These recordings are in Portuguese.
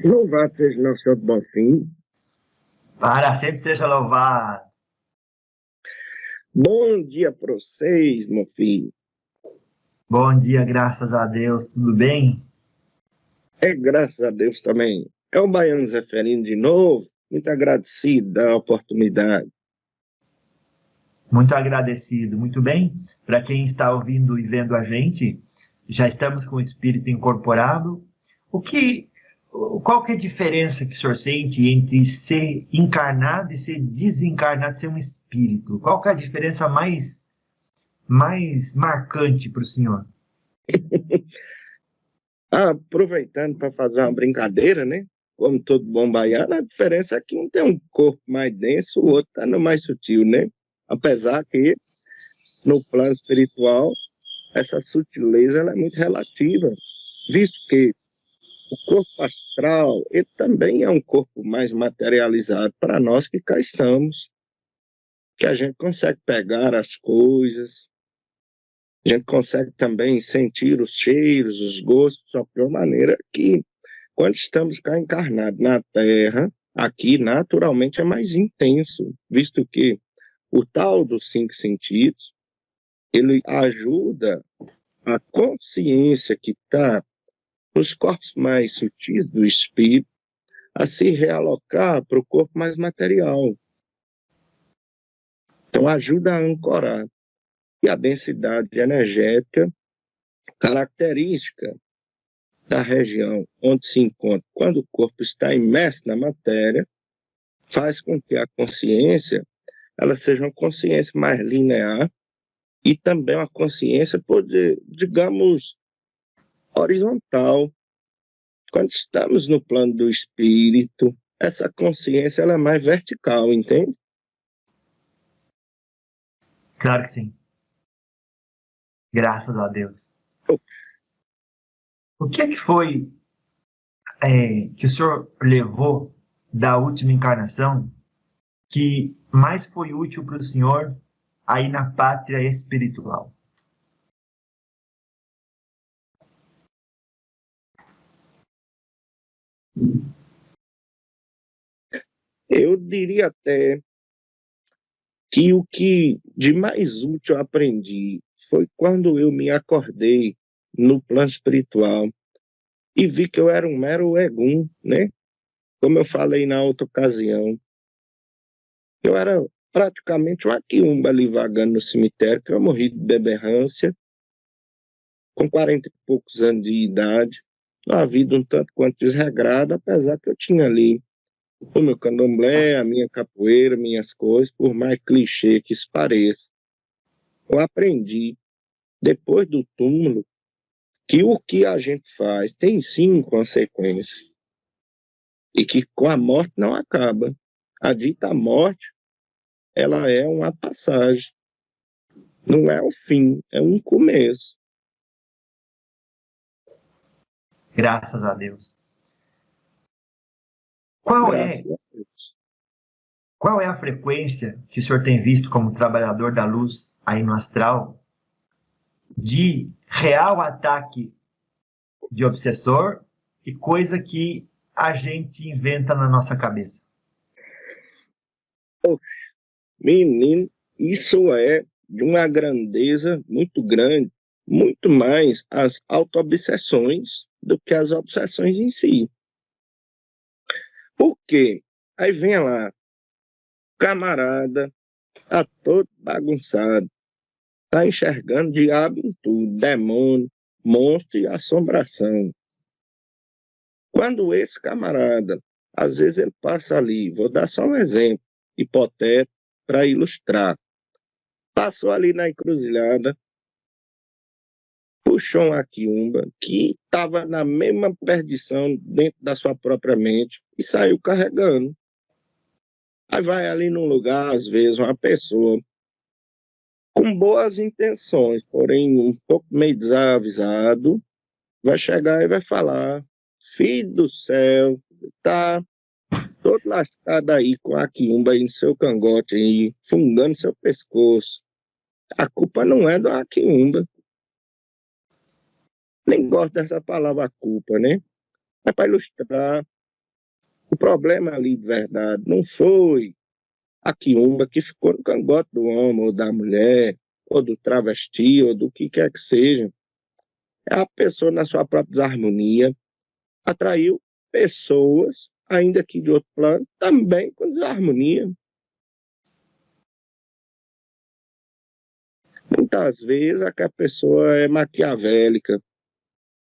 Louvado seja nosso Senhor do Bonfim. Para sempre seja louvado. Bom dia para vocês, meu filho. Bom dia, graças a Deus, tudo bem? Graças a Deus também. É o Baiano Zeferino de novo. Muito agradecido da oportunidade. Muito agradecido, muito bem. Para quem está ouvindo e vendo a gente, já estamos com o espírito incorporado. Qual que é a diferença que o senhor sente entre ser encarnado e ser desencarnado, ser um espírito? Qual que é a diferença mais marcante para o senhor? Aproveitando para fazer uma brincadeira, né? Como todo bom baiano, a diferença é que um tem um corpo mais denso, o outro está no mais sutil, né? Apesar que no plano espiritual essa sutileza ela é muito relativa, visto que o corpo astral ele também é um corpo mais materializado para nós que cá estamos, que a gente consegue pegar as coisas, a gente consegue também sentir os cheiros, os gostos, só de uma maneira que quando estamos cá encarnados na Terra, aqui naturalmente é mais intenso, visto que o tal dos 5 sentidos, ele ajuda a consciência que está nos corpos mais sutis do espírito a se realocar para o corpo mais material. Então ajuda a ancorar. E a densidade energética, característica da região onde se encontra, quando o corpo está imerso na matéria, faz com que a consciência ela seja uma consciência mais linear e também uma consciência, digamos, horizontal. Quando estamos no plano do espírito, essa consciência ela é mais vertical, entende? Claro que sim. Graças a Deus. O que é que foi que o senhor levou da última encarnação que mais foi útil para o senhor aí na pátria espiritual? Eu diria até que o que de mais útil eu aprendi foi quando eu me acordei no plano espiritual e vi que eu era um mero egum, né? Como eu falei na outra ocasião, eu era praticamente um aquiumba ali vagando no cemitério, que eu morri de beberrância, com 40 e poucos anos de idade, uma vida um tanto quanto desregrada, apesar que eu tinha ali o meu candomblé, a minha capoeira, minhas coisas, por mais clichê que isso pareça. Eu aprendi, depois do túmulo, que o que a gente faz tem sim consequência. E que com a morte não acaba. A dita morte, ela é uma passagem. Não é o fim, é um começo. Graças a Deus. Qual Graças é, a Deus. qual é a frequência que o senhor tem visto como trabalhador da luz aí no astral de real ataque de obsessor e coisa que a gente inventa na nossa cabeça? Menino, isso é de uma grandeza muito grande, muito mais as auto-obsessões do que as obsessões em si. Por quê? Aí vem lá, camarada, tá todo bagunçado, tá enxergando diabo em tudo, demônio, monstro e assombração. Quando esse camarada, às vezes ele passa ali, vou dar só um exemplo hipotético para ilustrar, passou ali na encruzilhada, puxou um aquiumba que estava na mesma perdição dentro da sua própria mente e saiu carregando. Aí vai ali num lugar, às vezes, uma pessoa com boas intenções, porém um pouco meio desavisado, vai chegar e vai falar: filho do céu, tá todo lascado aí com a quiumba aí no seu cangote, aí, fungando seu pescoço. A culpa não é do Aquiumba. Nem gosto dessa palavra culpa, né? Mas para ilustrar, o problema ali de verdade não foi a quiumba que ficou no cangote do homem ou da mulher, ou do travesti, ou do que quer que seja. É a pessoa, na sua própria desarmonia, atraiu pessoas, ainda que de outro plano, também com desarmonia. Muitas vezes aquela pessoa é maquiavélica,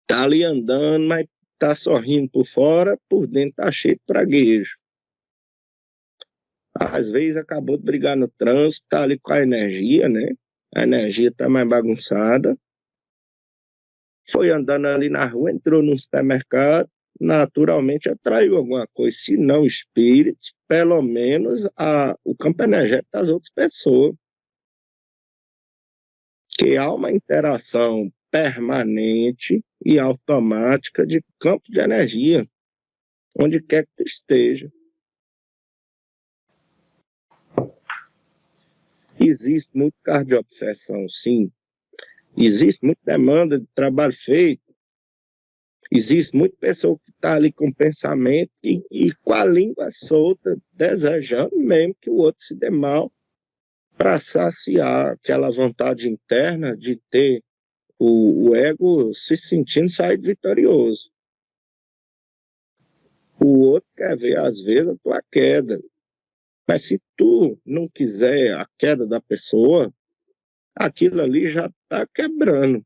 tá ali andando, mas tá sorrindo por fora, por dentro tá cheio de praguejo. Às vezes acabou de brigar no trânsito, tá ali com a energia, né? A energia tá mais bagunçada. Foi andando ali na rua, entrou num supermercado, naturalmente atraiu alguma coisa, se não espírito, pelo menos o campo energético das outras pessoas. Que há uma interação permanente e automática de campo de energia, onde quer que tu esteja. Existe muito cardio-obsessão, sim. Existe muita demanda de trabalho feito. Existe muita pessoa que está ali com pensamento e com a língua solta, desejando mesmo que o outro se dê mal para saciar aquela vontade interna de ter o ego se sentindo sair vitorioso. O outro quer ver, às vezes, a tua queda. Mas se tu não quiser a queda da pessoa, aquilo ali já está quebrando.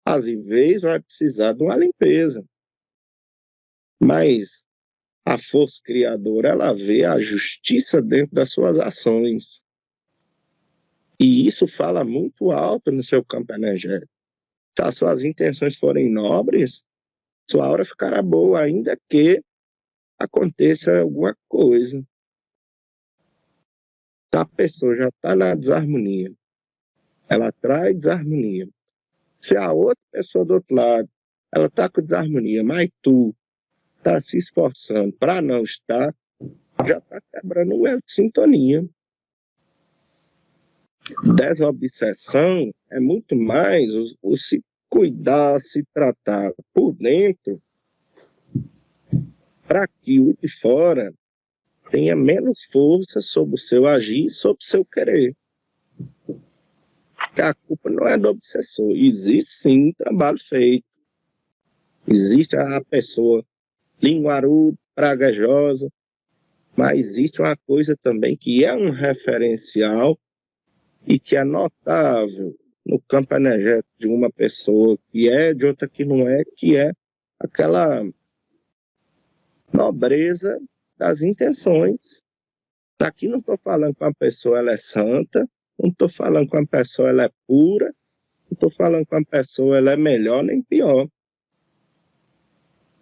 Às vezes vai precisar de uma limpeza. Mas a força criadora, ela vê a justiça dentro das suas ações. E isso fala muito alto no seu campo energético. Se as suas intenções forem nobres, sua aura ficará boa, ainda que aconteça alguma coisa. A pessoa já está na desarmonia. Ela traz desarmonia. Se a outra pessoa do outro lado, ela está com desarmonia, mas tu está se esforçando para não estar, já está quebrando o elo de sintonia. Desobsessão é muito mais o se cuidar, se tratar por dentro, para que o de fora tenha menos força sobre o seu agir, sobre o seu querer. Porque a culpa não é do obsessor. Existe sim trabalho feito. Existe a pessoa linguaruda, praguejosa, mas existe uma coisa também que é um referencial e que é notável no campo energético de uma pessoa que é, de outra que não é, que é aquela nobreza das intenções. Aqui não estou falando que uma pessoa ela é santa, não estou falando que uma pessoa ela é pura, não estou falando que uma pessoa ela é melhor nem pior.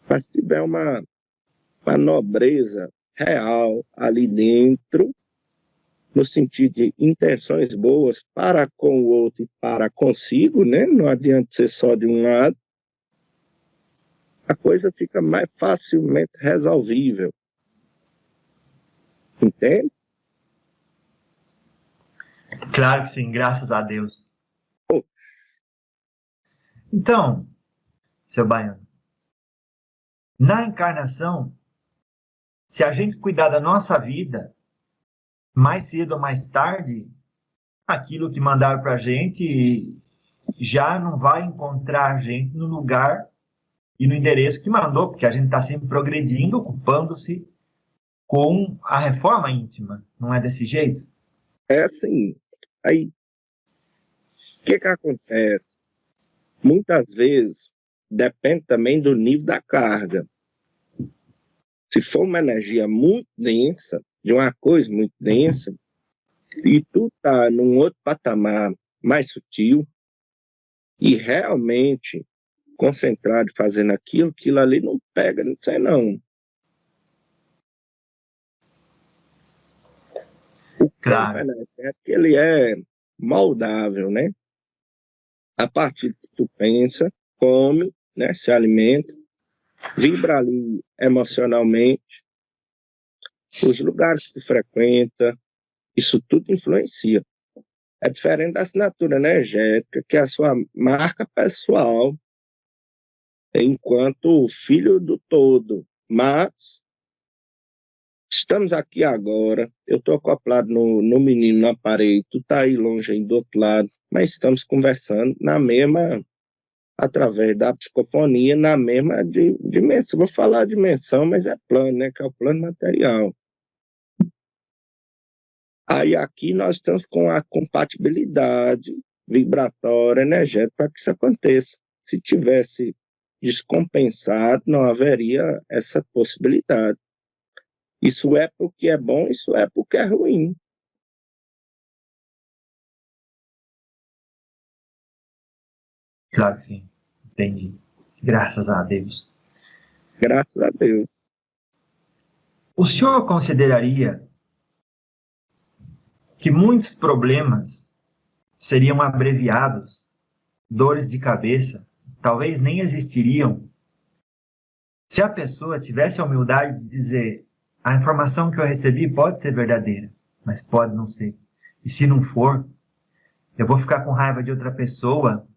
Mas se tiver uma nobreza real ali dentro, no sentido de intenções boas para com o outro e para consigo, né? Não adianta ser só de um lado, a coisa fica mais facilmente resolvível. Entende? Claro que sim, graças a Deus. Pô. Então, seu Baiano, na encarnação, se a gente cuidar da nossa vida, mais cedo ou mais tarde, aquilo que mandaram para a gente já não vai encontrar a gente no lugar e no endereço que mandou, porque a gente está sempre progredindo, ocupando-se com a reforma íntima. Não é desse jeito? É assim. Aí, o que acontece? Muitas vezes, depende também do nível da carga. Se for uma energia muito densa, de uma coisa muito densa, e tu tá num outro patamar mais sutil, e realmente concentrado fazendo aquilo ali não pega, não sei não. O campo Claro. energético, ele é moldável, né? A partir que tu pensa, come, né? Se alimenta, vibra ali emocionalmente, os lugares que tu frequenta, isso tudo influencia. É diferente da assinatura energética, que é a sua marca pessoal, enquanto filho do todo. Mas estamos aqui agora, eu estou acoplado no menino na parede, tu está aí longe aí do outro lado, mas estamos conversando na mesma, através da psicofonia, na mesma dimensão. Vou falar dimensão, mas é plano, né? Que é o plano material. Aí aqui nós estamos com a compatibilidade vibratória, energética, para que isso aconteça. Se tivesse descompensado, não haveria essa possibilidade. Isso é porque é bom, isso é porque é ruim. Claro que sim. Entendi. Graças a Deus. Graças a Deus. O senhor consideraria que muitos problemas seriam abreviados, dores de cabeça, talvez nem existiriam, se a pessoa tivesse a humildade de dizer: a informação que eu recebi pode ser verdadeira, mas pode não ser. E se não for, eu vou ficar com raiva de outra pessoa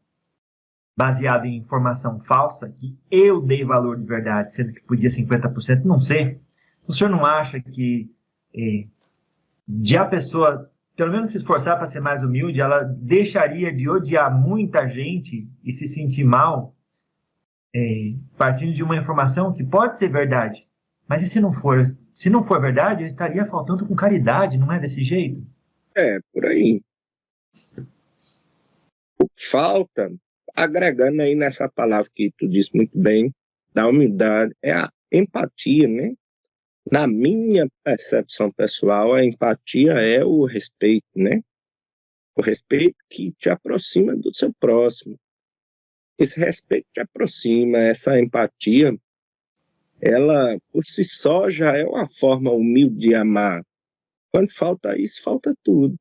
baseado em informação falsa que eu dei valor de verdade, sendo que podia 50% não ser. O senhor não acha que de a pessoa pelo menos se esforçar para ser mais humilde, ela deixaria de odiar muita gente e se sentir mal partindo de uma informação que pode ser verdade? Mas e se não for? Se não for verdade, eu estaria faltando com caridade, não é desse jeito? É, por aí. O que falta, agregando aí nessa palavra que tu disse muito bem, da humildade, é a empatia, né? Na minha percepção pessoal, a empatia é o respeito, né? O respeito que te aproxima do seu próximo. Esse respeito te aproxima, essa empatia, ela por si só já é uma forma humilde de amar. Quando falta isso, falta tudo.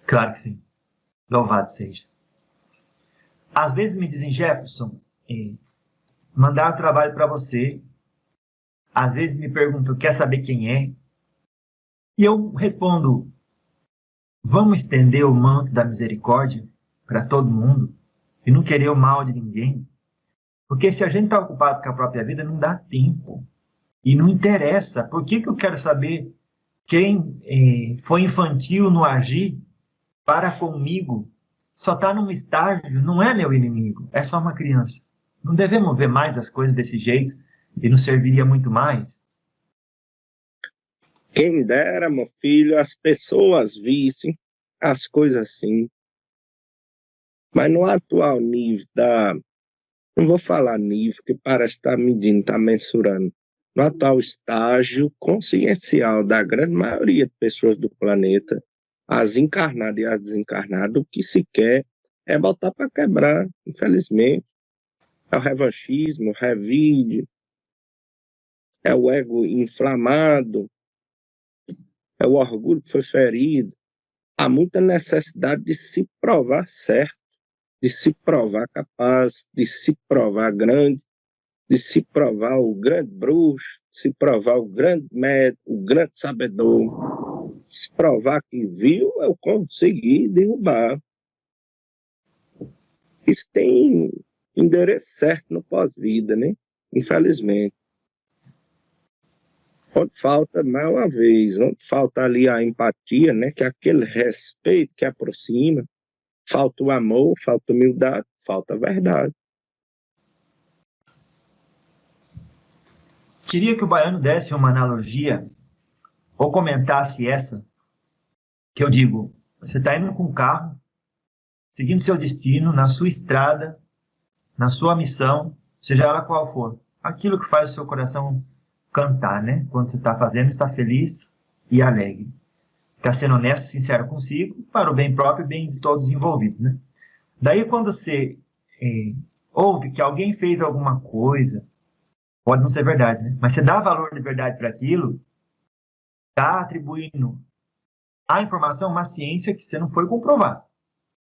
Claro que sim. Louvado seja. Às vezes me dizem: Jefferson, mandar o trabalho para você. Às vezes me perguntam: quer saber quem é? E eu respondo: vamos estender o manto da misericórdia para todo mundo e não querer o mal de ninguém. Porque se a gente está ocupado com a própria vida, não dá tempo. E não interessa. Por que eu quero saber quem foi infantil no agir para comigo? Só está num estágio, não é meu inimigo, é só uma criança. Não devemos ver mais as coisas desse jeito e nos serviria muito mais? Quem dera, meu filho, as pessoas vissem as coisas assim. Mas no atual nível não vou falar nível, que parece estar medindo, estar mensurando. No atual estágio consciencial da grande maioria de pessoas do planeta, as encarnadas e as desencarnadas, o que se quer é botar para quebrar, infelizmente. É o revanchismo, o revide, é o ego inflamado, é o orgulho que foi ferido. Há muita necessidade de se provar certo, de se provar capaz, de se provar grande, de se provar o grande bruxo, de se provar o grande médico, o grande sabedor, de se provar que viu, eu consegui derrubar. Isso tem endereço certo no pós-vida, né? Infelizmente. Onde falta, mais uma vez, onde falta ali a empatia, né? Que é aquele respeito que aproxima, falta o amor, falta a humildade, falta a verdade. Queria que o Baiano desse uma analogia ou comentasse essa, que eu digo: você está indo com o carro, seguindo seu destino, na sua estrada, na sua missão, seja ela qual for, aquilo que faz o seu coração cantar, né? Quando você está fazendo, está feliz e alegre. Está sendo honesto, sincero consigo, para o bem próprio e bem de todos os envolvidos, né? Daí, quando você ouve que alguém fez alguma coisa, pode não ser verdade, né? Mas você dá valor de verdade para aquilo, está atribuindo à informação uma ciência que você não foi comprovar.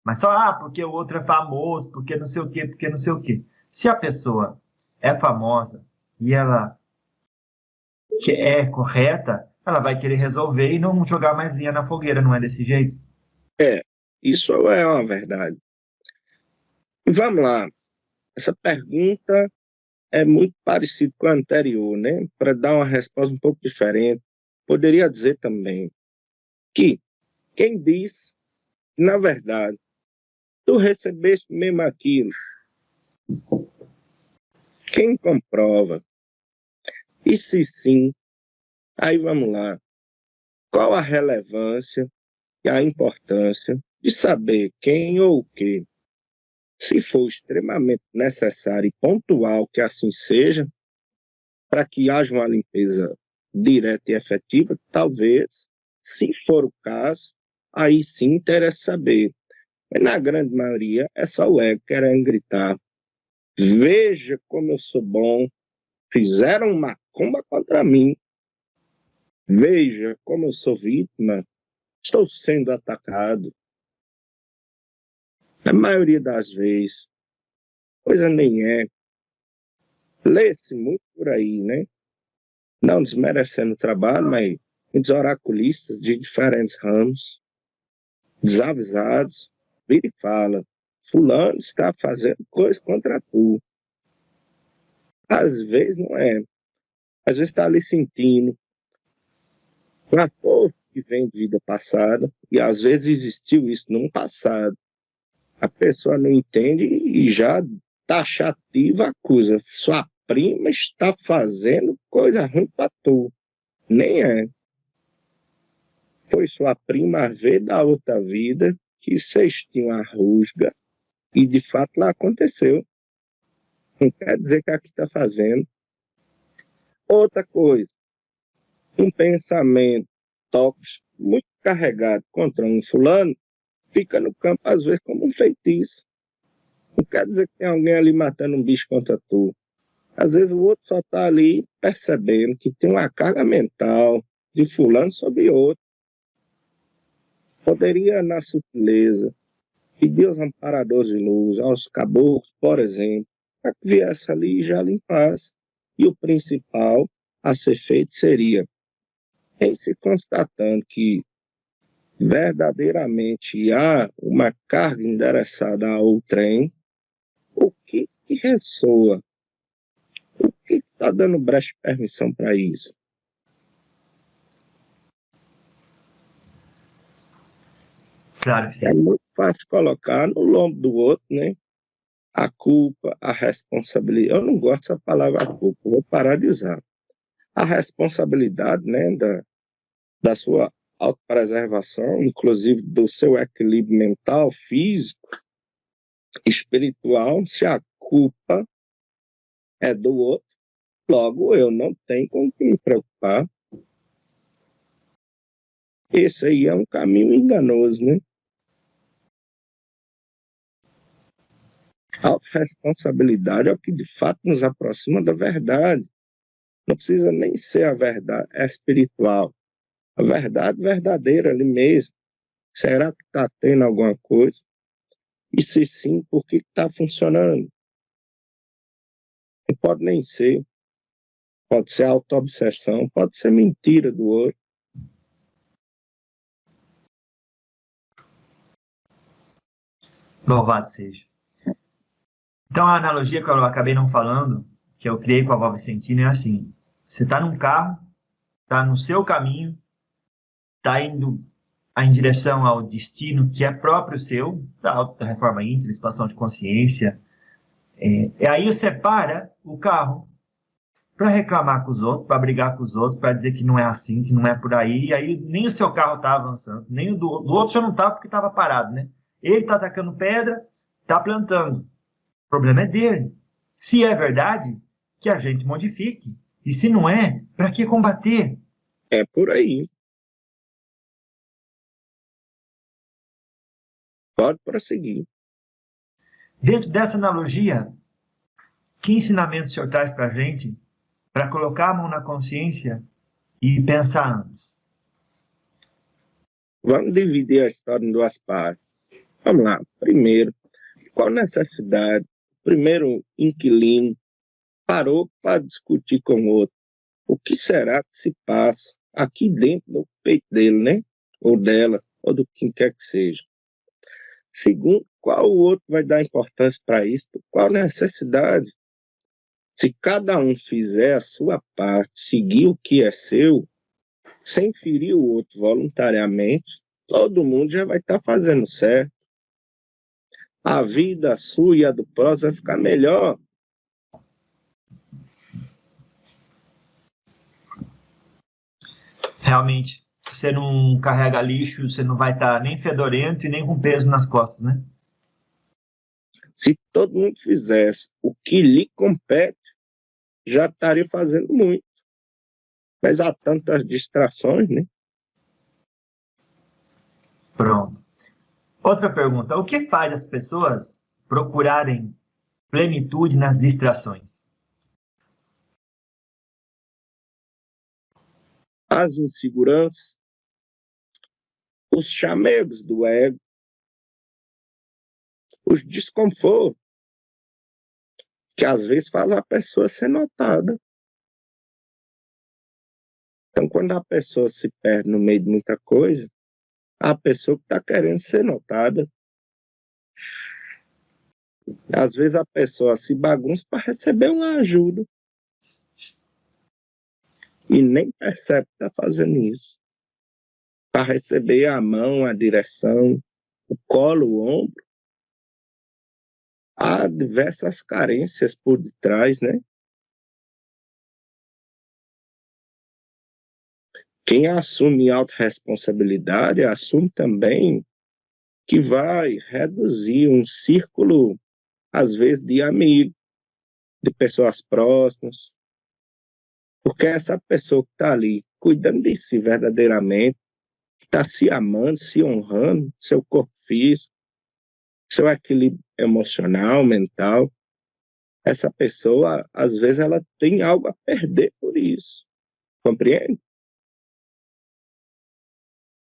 Mas só, porque o outro é famoso, porque não sei o quê, porque não sei o quê. Se a pessoa é famosa e ela que é correta, ela vai querer resolver e não jogar mais linha na fogueira, não é desse jeito? Isso é uma verdade. Vamos lá. Essa pergunta é muito parecida com a anterior, né? Para dar uma resposta um pouco diferente, poderia dizer também que quem diz, na verdade, tu recebeste mesmo aquilo, quem comprova? E se sim, aí vamos lá. Qual a relevância e a importância de saber quem ou o que, se for extremamente necessário e pontual que assim seja, para que haja uma limpeza direta e efetiva, talvez, se for o caso, aí sim interessa saber. Mas na grande maioria é só o ego querendo gritar: veja como eu sou bom, fizeram macumba contra mim, veja como eu sou vítima, estou sendo atacado. Na maioria das vezes, coisa nem é. Lê-se muito por aí, né? Não desmerecendo o trabalho, mas muitos oraculistas de diferentes ramos, desavisados, vira e fala: fulano está fazendo coisa contra tu. Às vezes não é. Às vezes está ali sentindo uma força que vem de vida passada, e às vezes existiu isso no passado. A pessoa não entende e já taxativa acusa. Sua prima está fazendo coisa ruim para tu. Nem é. Foi sua prima a ver da outra vida que vocês tinham a rusga e de fato lá aconteceu. Não quer dizer que aqui está fazendo. Outra coisa, um pensamento tóxico muito carregado contra um fulano fica no campo às vezes como um feitiço. Não quer dizer que tem alguém ali matando um bicho contra tu. Às vezes o outro só está ali percebendo que tem uma carga mental de fulano sobre outro. Poderia, na sutileza, pedir aos amparadores de luz, aos caboclos, por exemplo, para que viesse ali e já limpasse. E o principal a ser feito seria, em se constatando que verdadeiramente há uma carga endereçada ao trem, o que ressoa? O que está dando brecha de permissão para isso? Claro que É sim. muito fácil colocar no lombo do outro, né? A culpa, a responsabilidade. Eu não gosto dessa palavra culpa, vou parar de usar. A responsabilidade, né, da sua autopreservação, inclusive do seu equilíbrio mental, físico, espiritual, se a culpa é do outro, logo eu não tenho com que me preocupar. Esse aí é um caminho enganoso, né? A autorresponsabilidade é o que de fato nos aproxima da verdade. Não precisa nem ser a verdade espiritual. A verdade verdadeira ali mesmo. Será que está tendo alguma coisa? E se sim, por que está funcionando? Não pode nem ser. Pode ser autoobsessão, pode ser mentira do outro. Louvado seja. Então, a analogia que eu acabei não falando, que eu criei com a avó Vicentina, é assim: você está num carro, está no seu caminho, está indo em direção ao destino que é próprio seu, da reforma íntima, expansão de consciência. E aí você para o carro para reclamar com os outros, para brigar com os outros, para dizer que não é assim, que não é por aí. E aí nem o seu carro está avançando, nem o do outro já não está porque estava parado, né? Ele está atacando pedra, está plantando. O problema é dele. Se é verdade, que a gente modifique. E se não é, para que combater? É por aí. Pode prosseguir. Dentro dessa analogia, que ensinamento o senhor traz para a gente para colocar a mão na consciência e pensar antes? Vamos dividir a história em duas partes. Vamos lá. Primeiro, qual necessidade? Primeiro, inquilino parou para discutir com o outro. O que será que se passa aqui dentro do peito dele, né? Ou dela, ou do quem quer que seja. Segundo, qual o outro vai dar importância para isso? Qual necessidade? Se cada um fizer a sua parte, seguir o que é seu, sem ferir o outro voluntariamente, todo mundo já vai estar fazendo certo. A vida sua e a do próximo vai ficar melhor. Realmente, se você não carrega lixo, você não vai estar nem fedorento e nem com peso nas costas, né? Se todo mundo fizesse o que lhe compete, já estaria fazendo muito. Mas há tantas distrações, né? Pronto. Outra pergunta. O que faz as pessoas procurarem plenitude nas distrações? As inseguranças, os chamegos do ego, os desconfortos, que às vezes faz a pessoa ser notada. Então, quando a pessoa se perde no meio de muita coisa, a pessoa que está querendo ser notada. Às vezes a pessoa se bagunça para receber uma ajuda. E nem percebe que está fazendo isso. Para receber a mão, a direção, o colo, o ombro. Há diversas carências por detrás, né? Quem assume autorresponsabilidade assume também que vai reduzir um círculo, às vezes, de amigos, de pessoas próximas. Porque essa pessoa que está ali cuidando de si verdadeiramente, está se amando, se honrando, seu corpo físico, seu equilíbrio emocional, mental, essa pessoa, às vezes, ela tem algo a perder por isso. Compreende?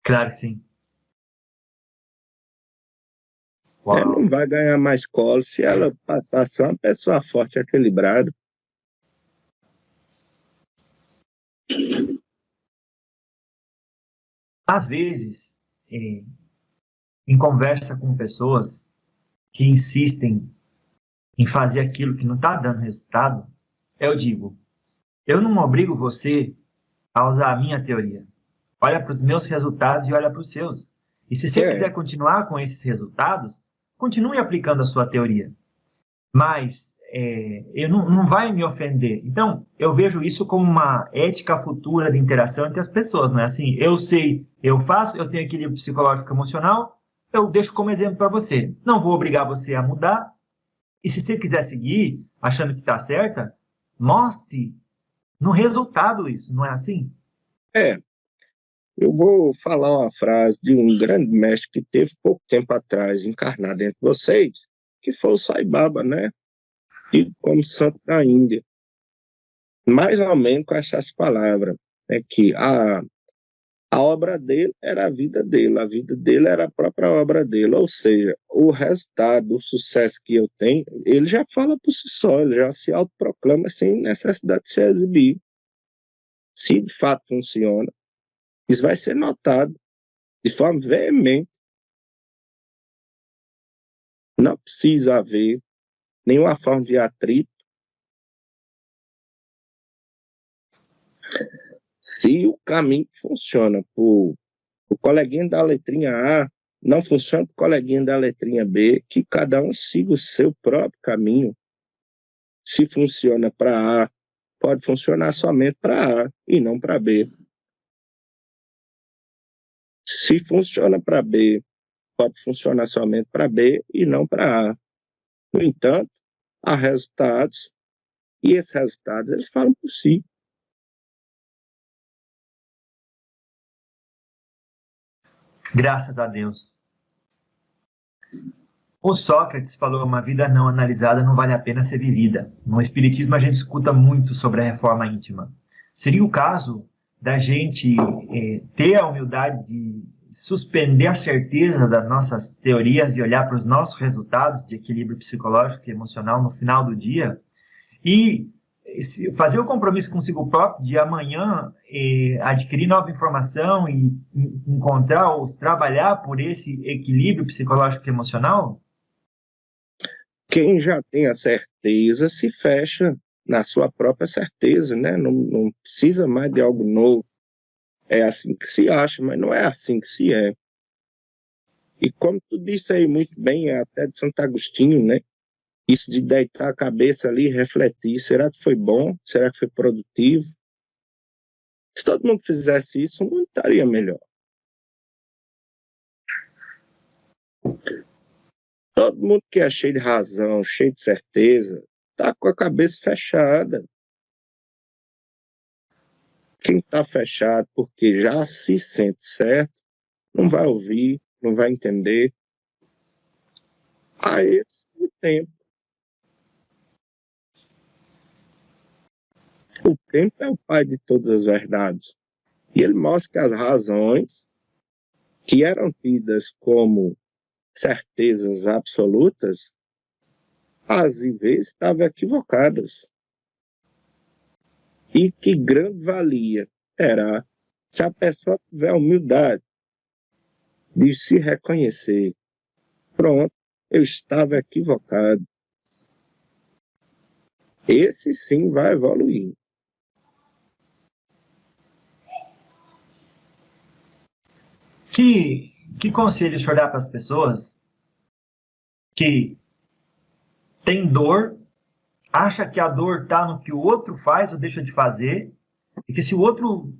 Claro que sim. Ela não vai ganhar mais colo se ela passar a ser uma pessoa forte e equilibrada. Às vezes, em conversa com pessoas que insistem em fazer aquilo que não está dando resultado, eu digo, eu não obrigo você a usar a minha teoria. Olha para os meus resultados e olha para os seus. E se você quiser continuar com esses resultados, continue aplicando a sua teoria. Mas eu não vai me ofender. Então, eu vejo isso como uma ética futura de interação entre as pessoas. Não é assim, eu sei, eu faço, eu tenho equilíbrio psicológico e emocional, eu deixo como exemplo para você. Não vou obrigar você a mudar. E se você quiser seguir, achando que está certa, mostre no resultado isso, não é assim? Eu vou falar uma frase de um grande mestre que teve pouco tempo atrás encarnado entre vocês, que foi o Sai Baba, né? Tido como santo da Índia. Mais ou menos com essas palavras, é que a obra dele era a vida dele era a própria obra dele, ou seja, o resultado, o sucesso que eu tenho, ele já fala por si só, ele já se autoproclama sem necessidade de se exibir. Se de fato funciona, isso vai ser notado de forma veemente. Não precisa haver nenhuma forma de atrito. Se o caminho funciona para o coleguinha da letrinha A, não funciona para o coleguinha da letrinha B, que cada um siga o seu próprio caminho. Se funciona para A, pode funcionar somente para A e não para B. Se funciona para B, pode funcionar somente para B e não para A. No entanto, há resultados, e esses resultados eles falam por si. Graças a Deus. O Sócrates falou: uma vida não analisada não vale a pena ser vivida. No Espiritismo a gente escuta muito sobre a reforma íntima. Seria o caso da gente ter a humildade de suspender a certeza das nossas teorias e olhar para os nossos resultados de equilíbrio psicológico e emocional no final do dia e fazer o compromisso consigo próprio de amanhã adquirir nova informação e encontrar ou trabalhar por esse equilíbrio psicológico e emocional? Quem já tem a certeza se fecha na sua própria certeza, né? Não precisa mais de algo novo. É assim que se acha, mas não é assim que se é. E como tu disse aí muito bem, até de Santo Agostinho, né? Isso de deitar a cabeça ali e refletir, será que foi bom? Será que foi produtivo? Se todo mundo fizesse isso, o mundo estaria melhor. Todo mundo que é cheio de razão, cheio de certeza, está com a cabeça fechada. Quem está fechado porque já se sente certo, não vai ouvir, não vai entender. A esse o tempo. O tempo é o pai de todas as verdades. E ele mostra que as razões que eram tidas como certezas absolutas, às vezes estavam equivocadas. E que grande valia terá se a pessoa tiver a humildade de se reconhecer. Pronto, eu estava equivocado. Esse sim vai evoluir. Que conselho o senhor dá para as pessoas que têm dor, acha que a dor está no que o outro faz ou deixa de fazer, e que se o outro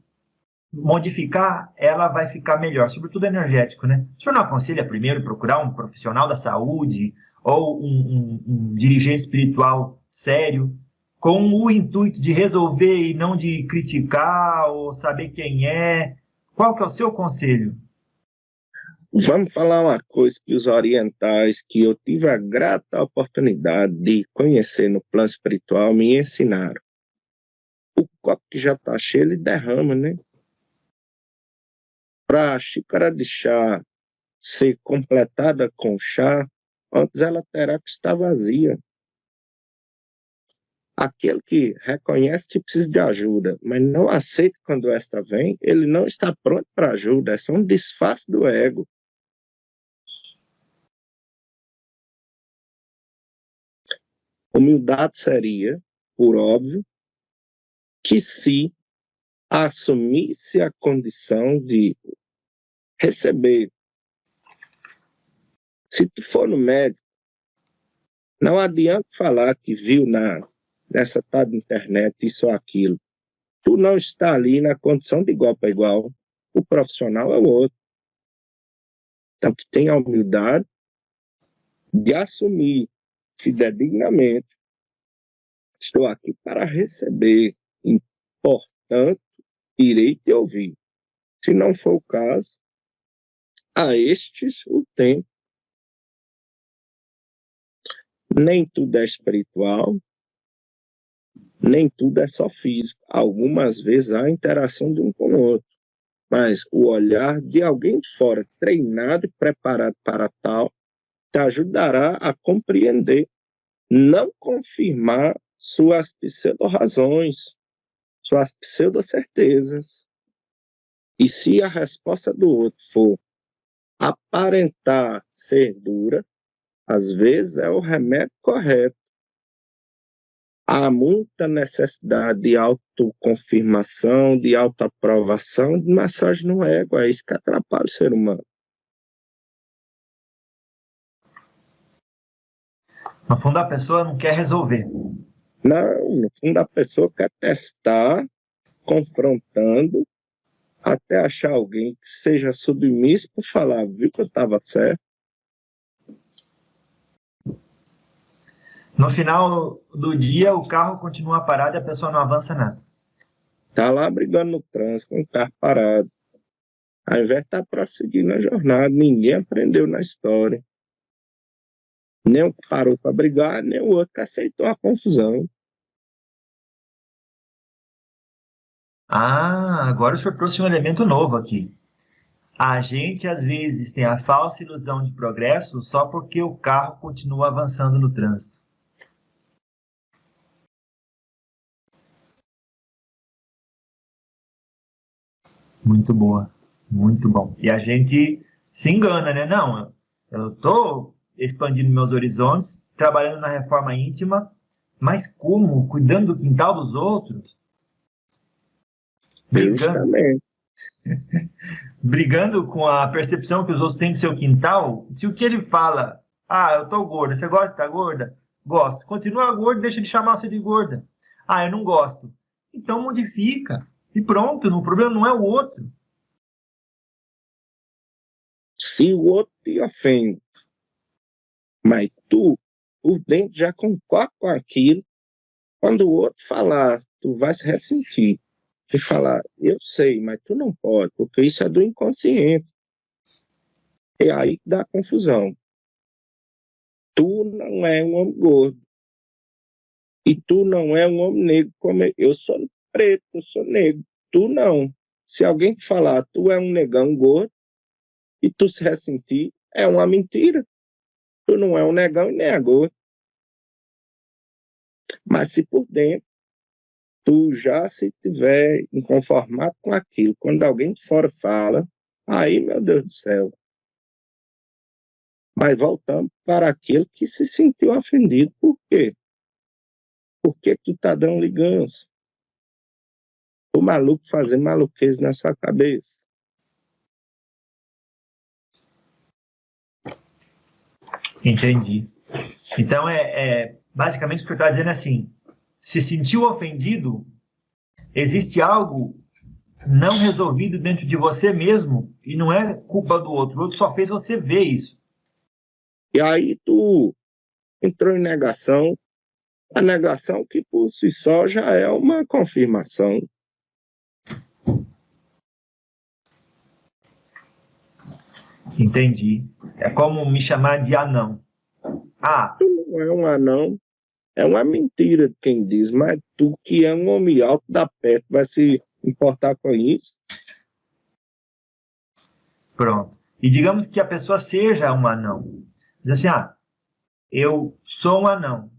modificar, ela vai ficar melhor, sobretudo energético, né? O senhor não aconselha primeiro procurar um profissional da saúde ou um dirigente espiritual sério, com o intuito de resolver e não de criticar ou saber quem é? Qual que é o seu conselho? Vamos falar uma coisa que os orientais, que eu tive a grata oportunidade de conhecer no plano espiritual, me ensinaram. O copo que já está cheio, ele derrama, né? Para a xícara de chá ser completada com chá, antes ela terá que estar vazia. Aquele que reconhece que precisa de ajuda, mas não aceita quando esta vem, ele não está pronto para ajuda, é só um disfarce do ego. Humildade seria, por óbvio, que se assumisse a condição de receber. Se tu for no médico, não adianta falar que viu nessa tal de internet isso ou aquilo. Tu não está ali na condição de igual para igual. O profissional é o outro. Então, que tenha a humildade de assumir fidedignamente. Estou aqui para receber. Portanto, irei te ouvir. Se não for o caso, a estes o tempo. Nem tudo é espiritual, nem tudo é só físico. Algumas vezes há interação de um com o outro. Mas o olhar de alguém de fora, treinado e preparado para tal, te ajudará a compreender, não confirmar suas pseudo-razões, suas pseudo-certezas. E se a resposta do outro for aparentar ser dura, às vezes é o remédio correto. Há muita necessidade de autoconfirmação, de autoaprovação, de massagem no ego. É isso que atrapalha o ser humano. No fundo, a pessoa não quer resolver. Não, no fundo a pessoa quer testar, confrontando, até achar alguém que seja submisso para falar, viu que eu estava certo. No final do dia, o carro continua parado e a pessoa não avança nada. Está lá brigando no trânsito, com o carro parado. Ao invés de estar prosseguindo a jornada, ninguém aprendeu na história. Nem o que parou para brigar, nem o outro que aceitou a confusão. Ah, agora o senhor trouxe um elemento novo aqui. A gente, às vezes, tem a falsa ilusão de progresso só porque o carro continua avançando no trânsito. Muito boa, muito bom. E a gente se engana, né? Não, eu estou expandindo meus horizontes, trabalhando na reforma íntima, mas como? Cuidando do quintal dos outros? Brigando, Justamente. brigando com a percepção que os outros têm do seu quintal? Se o que ele fala, ah, eu tô gorda, você gosta de estar gorda? Gosto. Continua gorda, deixa de chamar você de gorda. Ah, eu não gosto. Então modifica. E pronto, o problema não é o outro. Se o outro te ofende, mas tu, por dentro, já concorda com aquilo, quando o outro falar, tu vai se ressentir. De falar, eu sei, mas tu não pode, porque isso é do inconsciente. E aí dá confusão. Tu não é um homem gordo. E tu não é um homem negro como eu sou preto, eu sou negro. Tu não. Se alguém te falar, tu é um negão gordo, e tu se ressentir, é uma mentira. Tu não é um negão e nem é gordo. Mas se por dentro, tu já se tiver inconformado com aquilo, quando alguém de fora fala, aí, meu Deus do céu. Mas voltamos para aquele que se sentiu ofendido. Por quê? Por que tu tá dando ligança? O maluco fazendo maluquez na sua cabeça. Entendi. Então, basicamente o que eu estou dizendo é assim, se sentiu ofendido, existe algo não resolvido dentro de você mesmo e não é culpa do outro. O outro só fez você ver isso. E aí tu entrou em negação. A negação que por si só já é uma confirmação. Entendi. É como me chamar de anão. Ah, Tu não é um anão, é uma mentira de quem diz, mas tu que é um homem alto da perto vai se importar com isso? pronto. E digamos que a pessoa seja um anão. Diz assim, ah, eu sou um anão.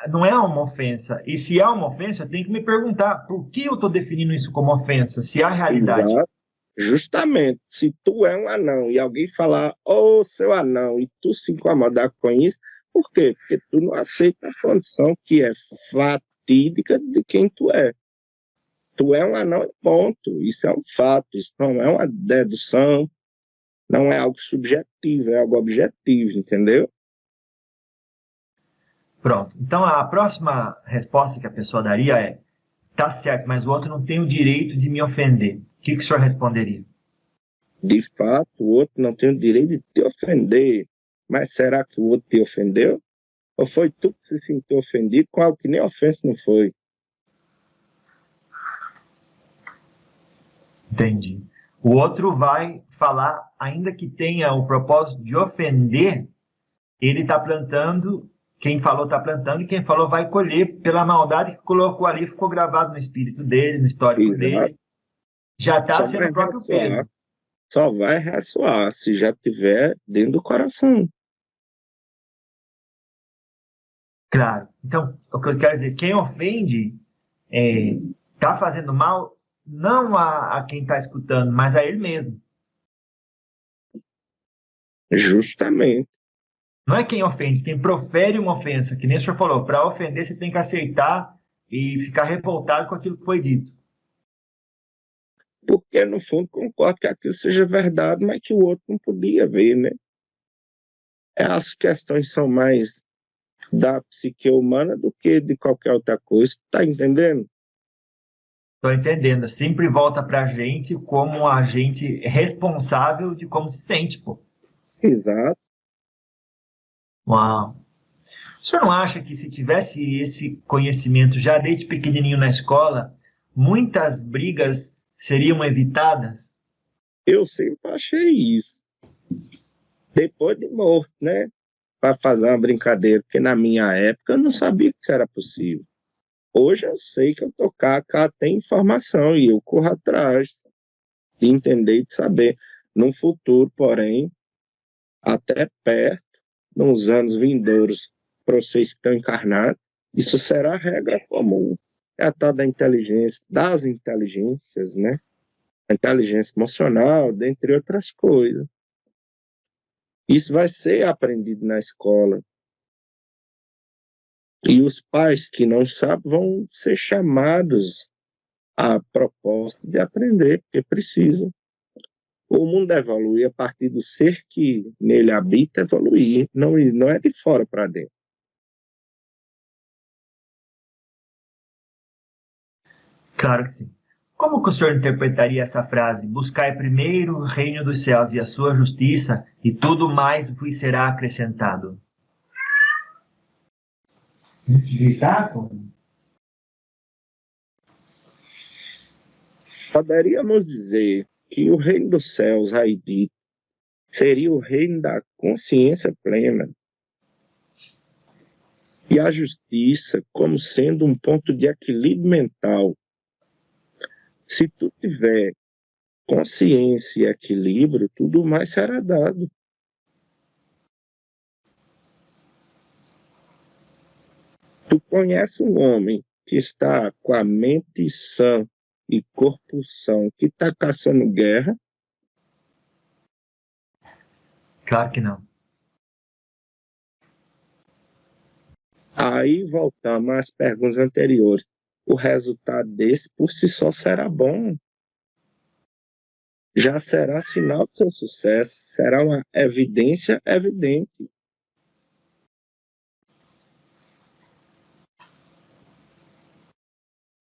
Não é uma ofensa. E se é uma ofensa, eu tenho que me perguntar por que eu estou definindo isso como ofensa, se é a realidade. Exato. Justamente, se tu é um anão e alguém falar, ô seu anão, e tu se incomodar com isso, por quê? Porque tu não aceita a condição que é fatídica de quem tu é. Tu é um anão, ponto. Isso é um fato, isso não é uma dedução, não é algo subjetivo, é algo objetivo, entendeu? Pronto. Então a próxima resposta que a pessoa daria é: tá certo, mas o outro não tem o direito de me ofender. O que o senhor responderia? De fato, o outro não tem o direito de te ofender, mas será que o outro te ofendeu? Ou foi tu que se sentiu ofendido com algo que nem ofensa não foi? Entendi. O outro vai falar, ainda que tenha o propósito de ofender, ele está plantando, quem falou está plantando, e quem falou vai colher pela maldade que colocou ali, ficou gravado no espírito dele, no histórico Exato. dele, já está Só sendo vai o próprio peso. ressoar, só vai ressoar se já tiver dentro do coração. Claro. Então, o que eu quero dizer, quem ofende está fazendo mal não a quem está escutando, mas a ele mesmo. Justamente. Não é quem ofende, quem profere uma ofensa, que nem o senhor falou, para ofender você tem que aceitar e ficar revoltado com aquilo que foi dito. Porque, no fundo, concordo que aquilo seja verdade, mas que o outro não podia ver, né? As questões são mais da psique humana do que de qualquer outra coisa, tá entendendo? Estou entendendo. Sempre volta para a gente como a gente responsável de como se sente, pô. Exato. Uau. O senhor não acha que se tivesse esse conhecimento já desde pequenininho na escola, muitas brigas seriam evitadas? Eu sempre achei isso. Depois de morto, né? Para fazer uma brincadeira, porque na minha época eu não sabia que isso era possível. Hoje eu sei que eu tô cá tem informação e eu corro atrás de entender e de saber. Num futuro, porém, até perto, nos anos vindouros, para vocês que estão encarnados, isso será regra comum. É a tal da inteligência, das inteligências, né? a inteligência emocional, dentre outras coisas. Isso vai ser aprendido na escola. E os pais que não sabem vão ser chamados à proposta de aprender, porque precisam. O mundo evolui a partir do ser que nele habita, evoluir, não é de fora para dentro. Claro que sim. Como que o senhor interpretaria essa frase? Buscai primeiro o reino dos céus e a sua justiça, e tudo mais vos será acrescentado. Poderíamos dizer que o reino dos céus, aí dito, seria o reino da consciência plena e a justiça como sendo um ponto de equilíbrio mental. Se tu tiver consciência e equilíbrio, tudo mais será dado. Tu conhece um homem que está com a mente sã e corpo são, que está caçando guerra? Claro que não. Aí voltamos às perguntas anteriores. O resultado desse por si só será bom. Já será sinal do seu sucesso, será uma evidência evidente.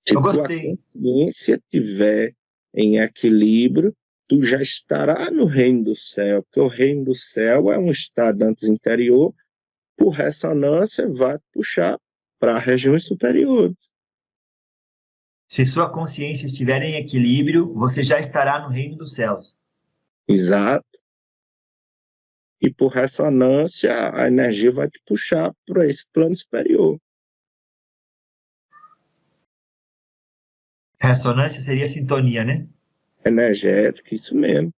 Se Eu tua gostei. consciência estiver em equilíbrio, tu já estará no reino do céu, porque o reino do céu é um estado antes interior, por ressonância vai puxar para regiões superiores. Se sua consciência estiver em equilíbrio, você já estará no reino dos céus. Exato. E por ressonância, a energia vai te puxar para esse plano superior. Ressonância seria sintonia, né? Energético, isso mesmo.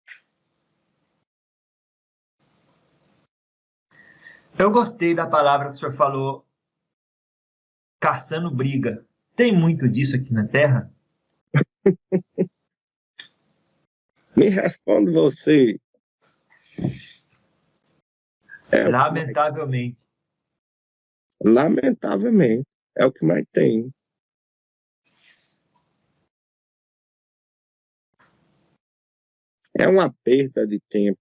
Eu gostei da palavra que o senhor falou, caçando briga. Tem muito disso aqui na Terra? Me responde você. Lamentavelmente. Lamentavelmente, é o que mais tem. É uma perda de tempo.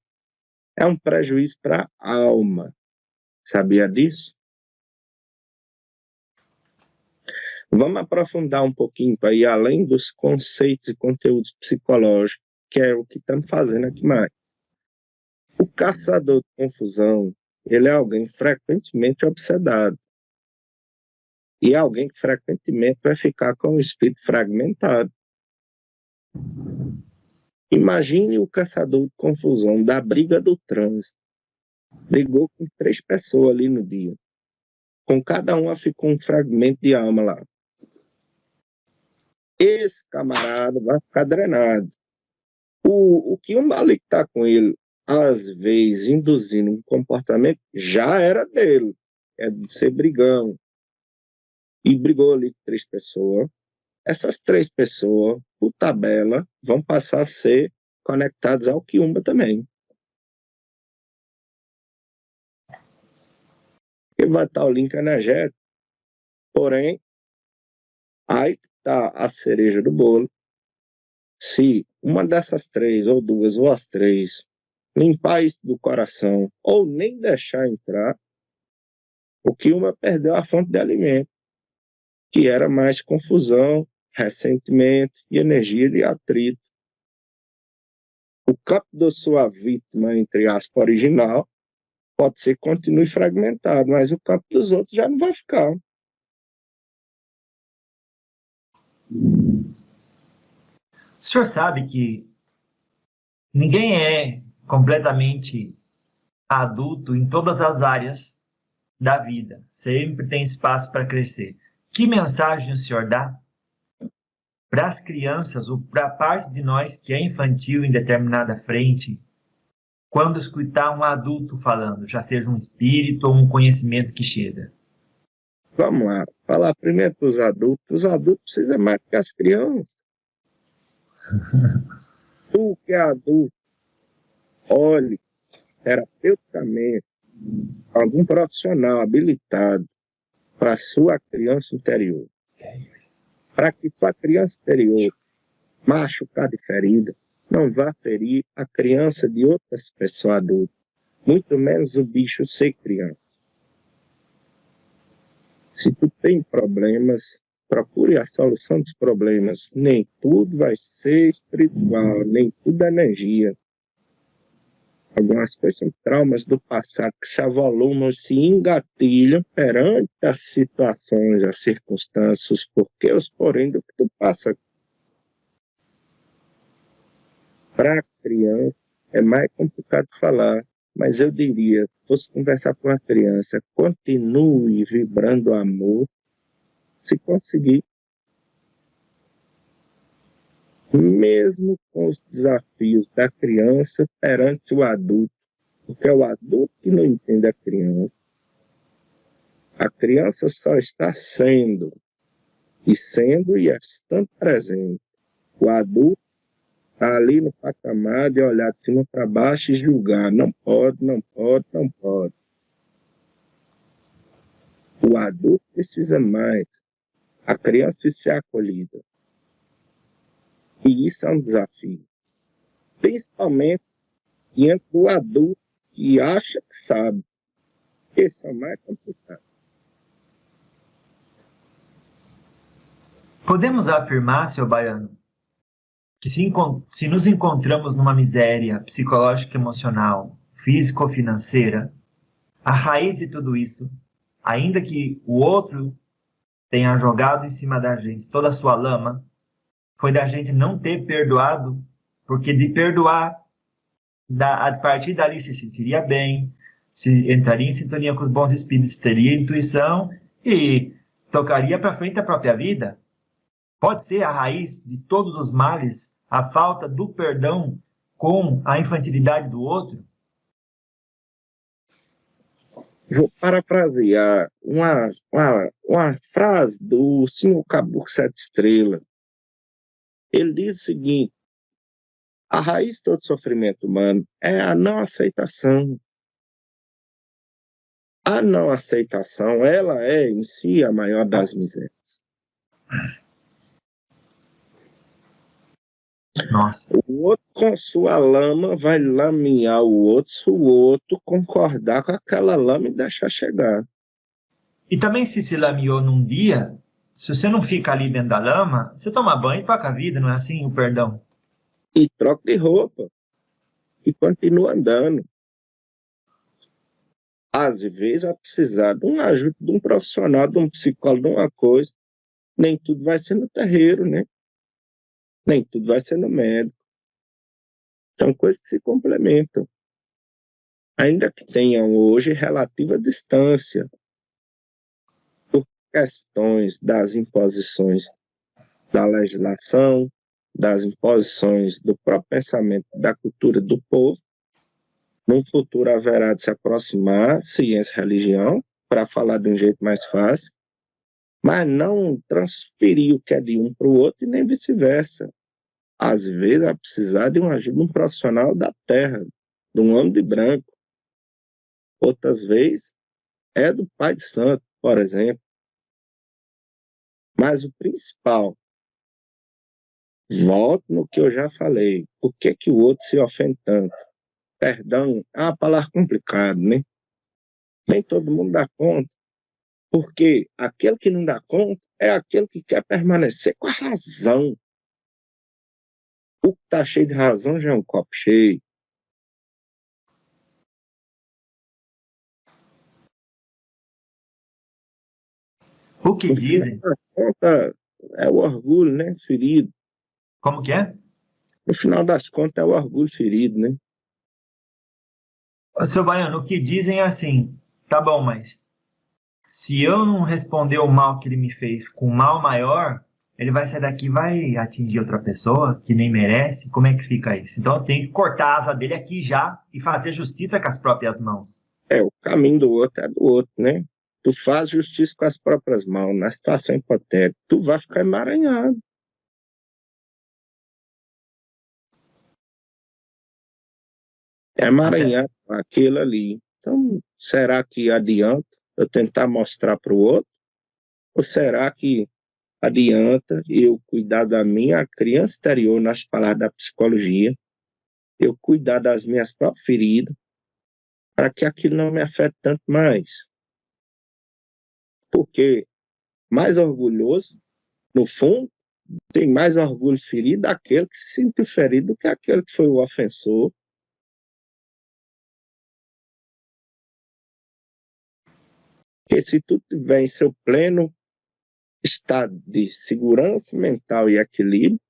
É um prejuízo para a alma. Sabia disso? Vamos aprofundar um pouquinho para ir além dos conceitos e conteúdos psicológicos, que é o que estamos fazendo aqui mais. O caçador de confusão, ele é alguém frequentemente obsedado. E é alguém que frequentemente vai ficar com o espírito fragmentado. Imagine o caçador de confusão da briga do trânsito. Brigou com 3 pessoas ali no dia. Com cada uma ficou um fragmento de alma lá. Esse camarada vai ficar drenado. O que um ali que está com ele, às vezes, induzindo um comportamento, já era dele. É de ser brigão. E brigou ali com 3 pessoas. Essas 3 pessoas, por tabela, vão passar a ser conectadas ao Quiumba também. E vai estar o link energético. Porém, aí está a cereja do bolo. Se uma dessas 3, ou 2, ou as 3, limpar isso do coração, ou nem deixar entrar, o Quiumba perdeu a fonte de alimento, que era mais confusão, ressentimento e energia de atrito. O campo da sua vítima, entre aspas, original, pode ser que continue fragmentado, mas o campo dos outros já não vai ficar. O senhor sabe que ninguém é completamente adulto em todas as áreas da vida. Sempre tem espaço para crescer. Que mensagem o senhor dá para as crianças ou para a parte de nós que é infantil em determinada frente, quando escutar um adulto falando, já seja um espírito ou um conhecimento que chega? Vamos lá, falar primeiro para os adultos. Os adultos precisam mais que as crianças. Tu que é adulto, olhe terapeuticamente algum profissional habilitado para sua criança interior, para que sua criança interior, machucada e ferida, não vá ferir a criança de outras pessoas adultas, muito menos o bicho ser criança. Se tu tem problemas, procure a solução dos problemas. Nem tudo vai ser espiritual, nem tudo é energia. Algumas coisas são traumas do passado que se avolumam, se engatilham perante as situações, as circunstâncias, os porquês, porém, do que tu passa. Para a criança é mais complicado falar, mas eu diria, se fosse conversar com a criança, continue vibrando amor, se conseguir, mesmo com os desafios da criança perante o adulto, porque é o adulto que não entende a criança. A criança só está sendo e estando presente. O adulto está ali no patamar de olhar de cima para baixo e julgar. Não pode, não pode, não pode. O adulto precisa mais. A criança precisa ser acolhida. E isso é um desafio. Principalmente diante do adulto que acha que sabe. Esse é o mais complicado. Podemos afirmar, seu Baiano, que se nos encontramos numa miséria psicológica, emocional, físico-financeira, a raiz de tudo isso, ainda que o outro tenha jogado em cima da gente toda a sua lama, foi da gente não ter perdoado, porque de perdoar, a partir dali se sentiria bem, se entraria em sintonia com os bons espíritos, teria intuição e tocaria para frente a própria vida. Pode ser a raiz de todos os males a falta do perdão com a infantilidade do outro? Vou parafrasear uma frase do Senhor Caboclo Sete Estrelas. Ele diz o seguinte: a raiz de todo sofrimento humano é a não aceitação. A não aceitação, ela é em si a maior das misérias. Nossa. O outro, com sua lama, vai lamear o outro, se o outro concordar com aquela lama e deixar chegar. E também se lameou num dia, se você não fica ali dentro da lama, você toma banho e toca a vida, não é assim o perdão? E troca de roupa. E continua andando. Às vezes vai precisar de uma ajuda de um profissional, de um psicólogo, de uma coisa. Nem tudo vai ser no terreiro, né? Nem tudo vai ser no médico. São coisas que se complementam. Ainda que tenham hoje relativa distância, por questões das imposições da legislação, das imposições do próprio pensamento da cultura do povo. Num futuro haverá de se aproximar ciência e religião, para falar de um jeito mais fácil, mas não transferir o que é de um para o outro e nem vice-versa. Às vezes vai precisar de uma ajuda de um profissional da terra, de um homem de branco. Outras vezes é do pai de santo, por exemplo. Mas o principal, volto no que eu já falei, por que o outro se ofende tanto? Perdão é uma palavra complicada, né? Nem todo mundo dá conta, porque aquele que não dá conta é aquele que quer permanecer com a razão. O que está cheio de razão já é um copo cheio. O que dizem? A conta é o orgulho, né? Ferido. Como que é? No final das contas é o orgulho ferido, né? Seu Baiano, o que dizem é assim, tá bom, mas se eu não responder o mal que ele me fez com um mal maior, ele vai sair daqui e vai atingir outra pessoa que nem merece? Como é que fica isso? Então eu tenho que cortar a asa dele aqui já e fazer justiça com as próprias mãos. O caminho do outro é do outro, né? Tu faz justiça com as próprias mãos, na situação hipotética, tu vai ficar emaranhado. É Até. emaranhado com aquilo ali. Então, será que adianta eu tentar mostrar para o outro? Ou será que adianta eu cuidar da minha criança interior, nas palavras da psicologia, eu cuidar das minhas próprias feridas, para que aquilo não me afete tanto mais? Porque mais orgulhoso, no fundo, tem mais orgulho ferido daquele que se sentiu ferido do que aquele que foi o ofensor. Porque se tu tiver em seu pleno estado de segurança mental e equilíbrio,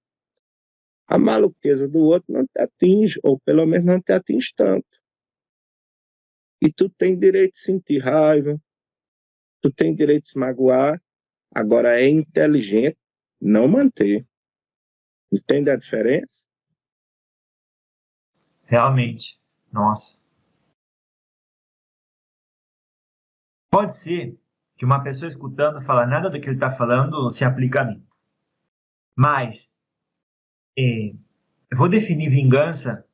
a maluqueza do outro não te atinge, ou pelo menos não te atinge tanto. E tu tem direito de sentir raiva, tu tem direito de se magoar, agora é inteligente não manter. Entende a diferença? Realmente. Nossa. Pode ser que uma pessoa escutando falar nada do que ele está falando se aplica a mim. Mas eu vou definir vingança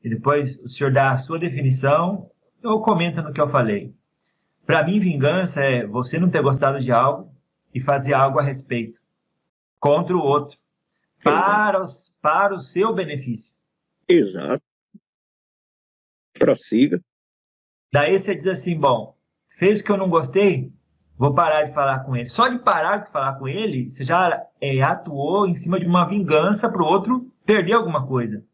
e depois o senhor dá a sua definição ou comenta no que eu falei. Para mim, vingança é você não ter gostado de algo e fazer algo a respeito contra o outro Exato. para o seu benefício. Exato. Prossiga. Daí você diz assim, bom, fez o que eu não gostei, vou parar de falar com ele. Só de parar de falar com ele, você já atuou em cima de uma vingança para o outro perder alguma coisa.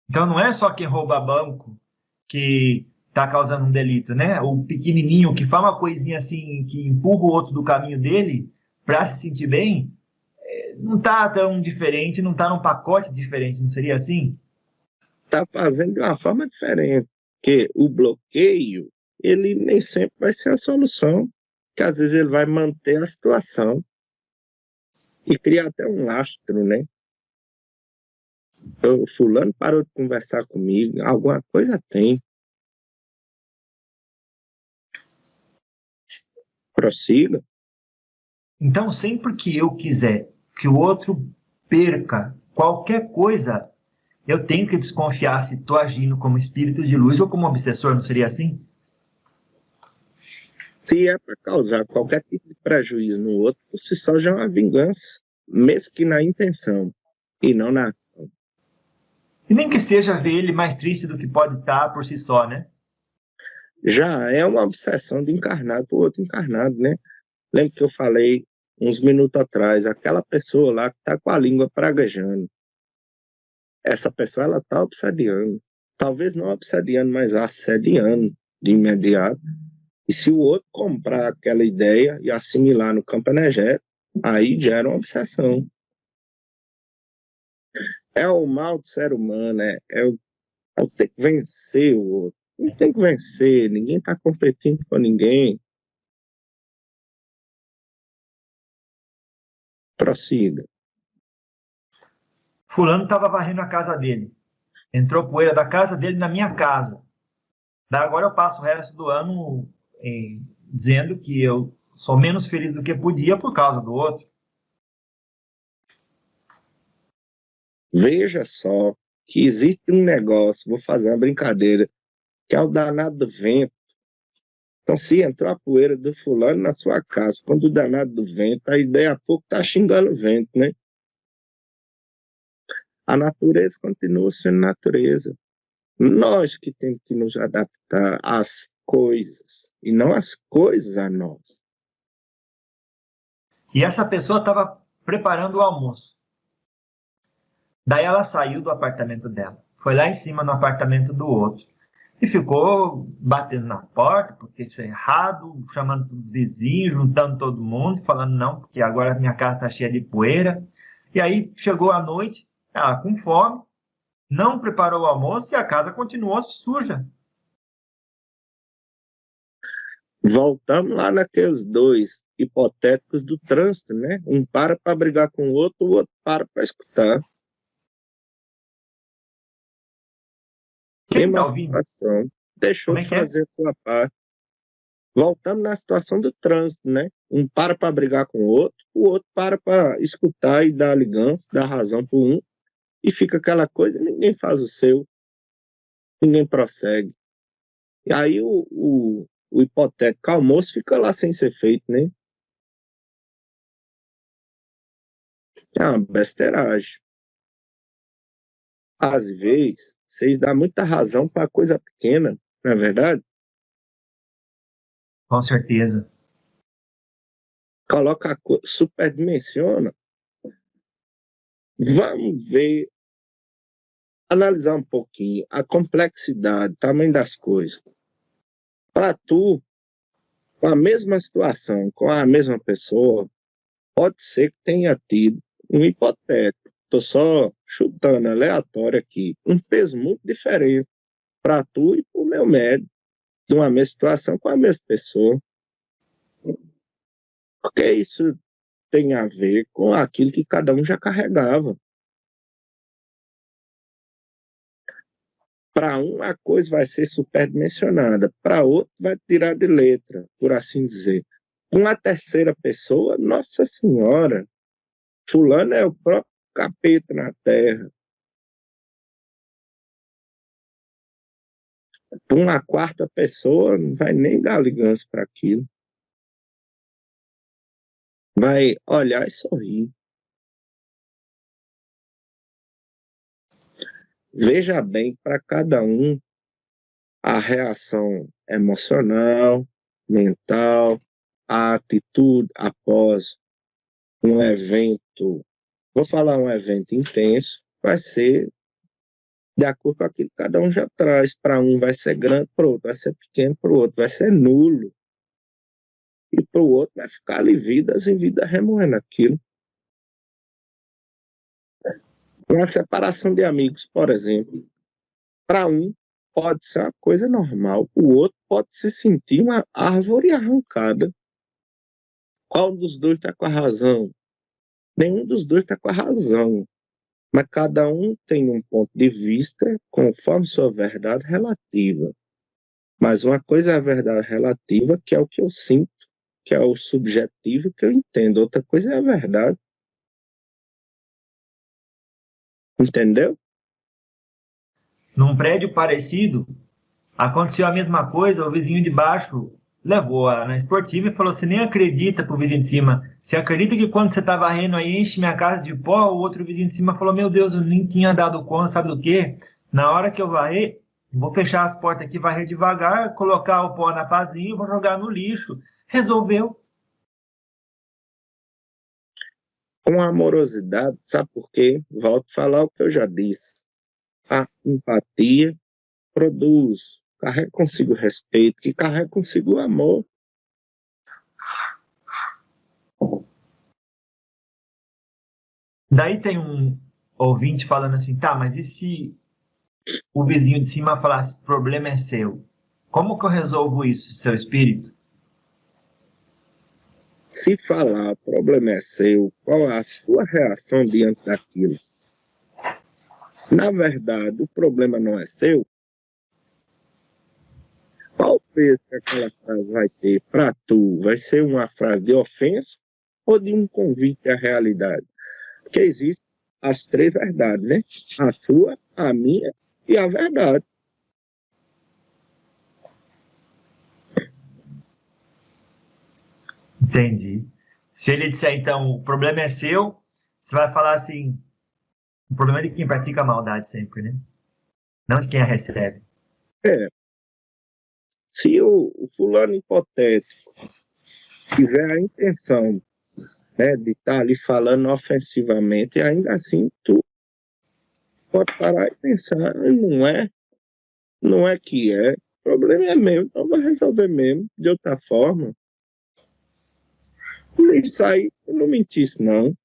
Então não é só quem rouba banco que está causando um delito, né? O pequenininho que faz uma coisinha assim, que empurra o outro do caminho dele para se sentir bem, não está tão diferente, não está num pacote diferente, não seria assim? Está fazendo de uma forma diferente. Porque o bloqueio, ele nem sempre vai ser a solução, que às vezes ele vai manter a situação e criar até um lastro, né? O fulano parou de conversar comigo, alguma coisa tem. Prossiga. Então, sempre que eu quiser que o outro perca qualquer coisa, eu tenho que desconfiar se estou agindo como espírito de luz ou como obsessor, não seria assim? Se é para causar qualquer tipo de prejuízo no outro, por si só já é uma vingança, mesmo que na intenção e não na. E nem que seja ver ele mais triste do que pode estar por si só, né? Já é uma obsessão de encarnado para o outro encarnado, né? Lembra que eu falei uns minutos atrás, aquela pessoa lá que está com a língua praguejando, essa pessoa ela está obsediando, talvez não obsediando, mas assediando de imediato. E se o outro comprar aquela ideia e assimilar no campo energético, aí gera uma obsessão. É o mal do ser humano, é o ter que vencer o outro. Não tem que vencer, ninguém está competindo com ninguém. Prossiga. Fulano estava varrendo a casa dele. Entrou poeira da casa dele na minha casa. Daí agora eu passo o resto do ano dizendo que eu sou menos feliz do que podia por causa do outro. Veja só que existe um negócio, vou fazer uma brincadeira, que é o danado do vento. Então, se entrou a poeira do fulano na sua casa, quando o danado do vento, a ideia a pouco tá xingando o vento, né? A natureza continua sendo natureza. Nós que temos que nos adaptar às coisas, e não as coisas a nós. E essa pessoa estava preparando o almoço. Daí ela saiu do apartamento dela, foi lá em cima no apartamento do outro e ficou batendo na porta, porque isso é errado, chamando os vizinhos, juntando todo mundo, falando não, porque agora minha casa está cheia de poeira. E aí chegou a noite, ela com fome, não preparou o almoço e a casa continuou suja. Voltamos lá naqueles dois hipotéticos do trânsito, né? Um para brigar com o outro para escutar. Quem Mesma está ouvindo? situação, deixou Como é de que é? fazer a sua parte. Voltamos na situação do trânsito, né? Um para brigar com o outro para escutar e dar ligança, dar razão para um, e fica aquela coisa e ninguém faz o seu. ninguém prossegue. E aí o hipotético almoço fica lá sem ser feito, né? É uma besteiragem. Às vezes, vocês dão muita razão para coisa pequena, não é verdade? Com certeza. Coloca, superdimensiona. Vamos ver, analisar um pouquinho a complexidade, o tamanho das coisas. Para tu, com a mesma situação, com a mesma pessoa, pode ser que tenha tido um hipotético. Estou só chutando aleatório aqui. Um peso muito diferente para tu e para o meu médico, de uma mesma situação com a mesma pessoa. Porque isso tem a ver com aquilo que cada um já carregava. Para um, a coisa vai ser superdimensionada, para outro, vai tirar de letra, por assim dizer. Uma terceira pessoa, Nossa Senhora, fulano é o próprio capeta na Terra. Uma quarta pessoa não vai nem dar ligança para aquilo. Vai olhar e sorrir. Veja bem, para cada um, a reação emocional, mental, a atitude após um evento, vou falar um evento intenso, vai ser de acordo com aquilo que cada um já traz. Para um vai ser grande, para o outro vai ser pequeno, para o outro vai ser nulo. E para o outro vai ficar ali vidas e vidas remoendo aquilo. Uma separação de amigos, por exemplo, para um pode ser uma coisa normal, o outro pode se sentir uma árvore arrancada. Qual dos dois está com a razão? Nenhum dos dois está com a razão, mas cada um tem um ponto de vista conforme sua verdade relativa. Mas uma coisa é a verdade relativa, que é o que eu sinto, que é o subjetivo que eu entendo. Outra coisa é a verdade. Entendeu? Num prédio parecido, aconteceu a mesma coisa, o vizinho de baixo levou a na esportiva e falou: você nem acredita pro vizinho de cima. Você acredita que quando você tá varrendo aí, enche minha casa de pó? O outro vizinho de cima falou: meu Deus, eu nem tinha dado conta, sabe do quê? Na hora que eu varrer, vou fechar as portas aqui, varrer devagar, colocar o pó na pazinha e vou jogar no lixo. Resolveu. Com amorosidade, sabe por quê? Volto a falar o que eu já disse. A empatia produz, carrega consigo o respeito, que carrega consigo o amor. Daí tem um ouvinte falando assim: tá, mas e se o vizinho de cima falasse: o problema é seu? Como que eu resolvo isso, seu espírito? Se falar, o problema é seu, qual a sua reação diante daquilo? Na verdade, o problema não é seu. Qual peso que aquela frase vai ter para tu? Vai ser uma frase de ofensa ou de um convite à realidade? Porque existem as três verdades, né? A sua, a minha e a verdade. Entendi. Se ele disser, então, o problema é seu, você vai falar assim: o problema é de quem pratica a maldade sempre, né? Não de quem a recebe. É, se o fulano hipotético tiver a intenção, né, de estar ali falando ofensivamente, ainda assim tu pode parar e pensar, não é que é, o problema é meu, então vou resolver mesmo, de outra forma. Isso aí, eu não mentisse, não.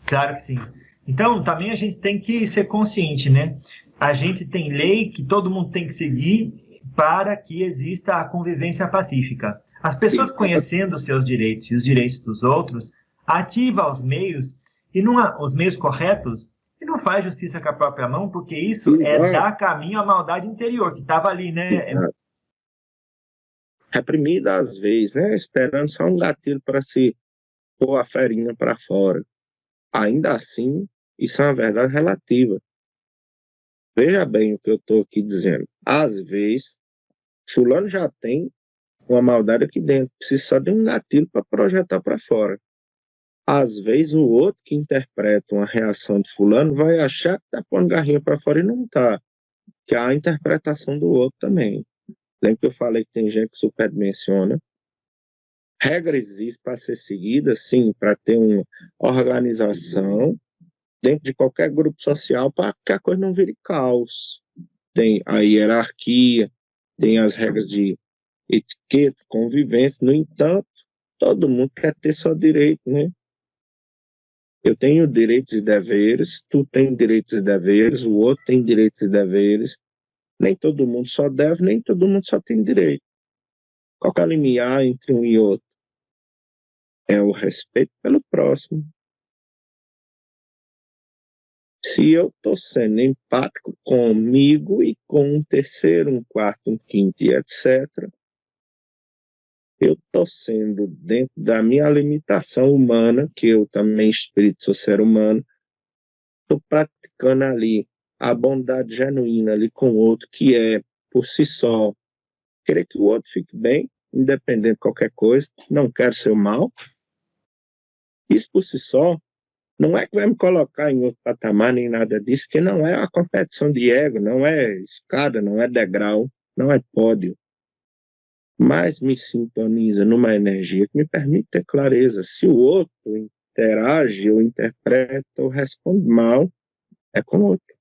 Claro que sim. Então, também a gente tem que ser consciente, né? A gente tem lei que todo mundo tem que seguir para que exista a convivência pacífica. As pessoas conhecendo os seus direitos e os direitos dos outros, ativa os meios, e não os meios corretos, e não faz justiça com a própria mão, porque isso é dar caminho à maldade interior, que estava ali, né? Reprimida às vezes, né? Esperando só um gatilho para se pôr a ferinha para fora. Ainda assim, isso é uma verdade relativa. Veja bem o que eu estou aqui dizendo. Às vezes, fulano já tem uma maldade aqui dentro, precisa só de um gatilho para projetar para fora. Às vezes, o outro que interpreta uma reação de fulano vai achar que está pondo garrinha para fora e não está, que é a interpretação do outro também. Lembra que eu falei que tem gente que superdimensiona? Regras existem para ser seguidas, sim, para ter uma organização dentro de qualquer grupo social para que a coisa não vire caos. Tem a hierarquia, tem as regras de etiqueta, convivência. No entanto, todo mundo quer ter seu direito, né? Eu tenho direitos e deveres, tu tem direitos e deveres, o outro tem direitos e deveres. Nem todo mundo só deve, nem todo mundo só tem direito. Qual que é o limiar entre um e outro? É o respeito pelo próximo. Se eu estou sendo empático comigo e com um terceiro, um quarto, um quinto e etc., eu estou sendo, dentro da minha limitação humana, que eu também, espírito, sou ser humano, estou praticando ali a bondade genuína ali com o outro, que é, por si só, querer que o outro fique bem, independente de qualquer coisa, não quero ser o mal. Isso por si só não é que vai me colocar em outro patamar nem nada disso, que não é a competição de ego, não é escada, não é degrau, não é pódio, mas me sintoniza numa energia que me permite ter clareza. Se o outro interage ou interpreta ou responde mal, é com o outro.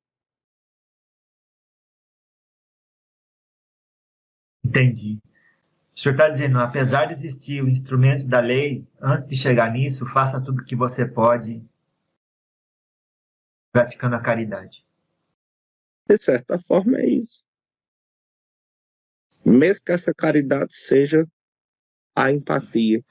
Entendi. O senhor está dizendo, apesar de existir o instrumento da lei, antes de chegar nisso, faça tudo o que você pode praticando a caridade. De certa forma é isso. Mesmo que essa caridade seja a empatia.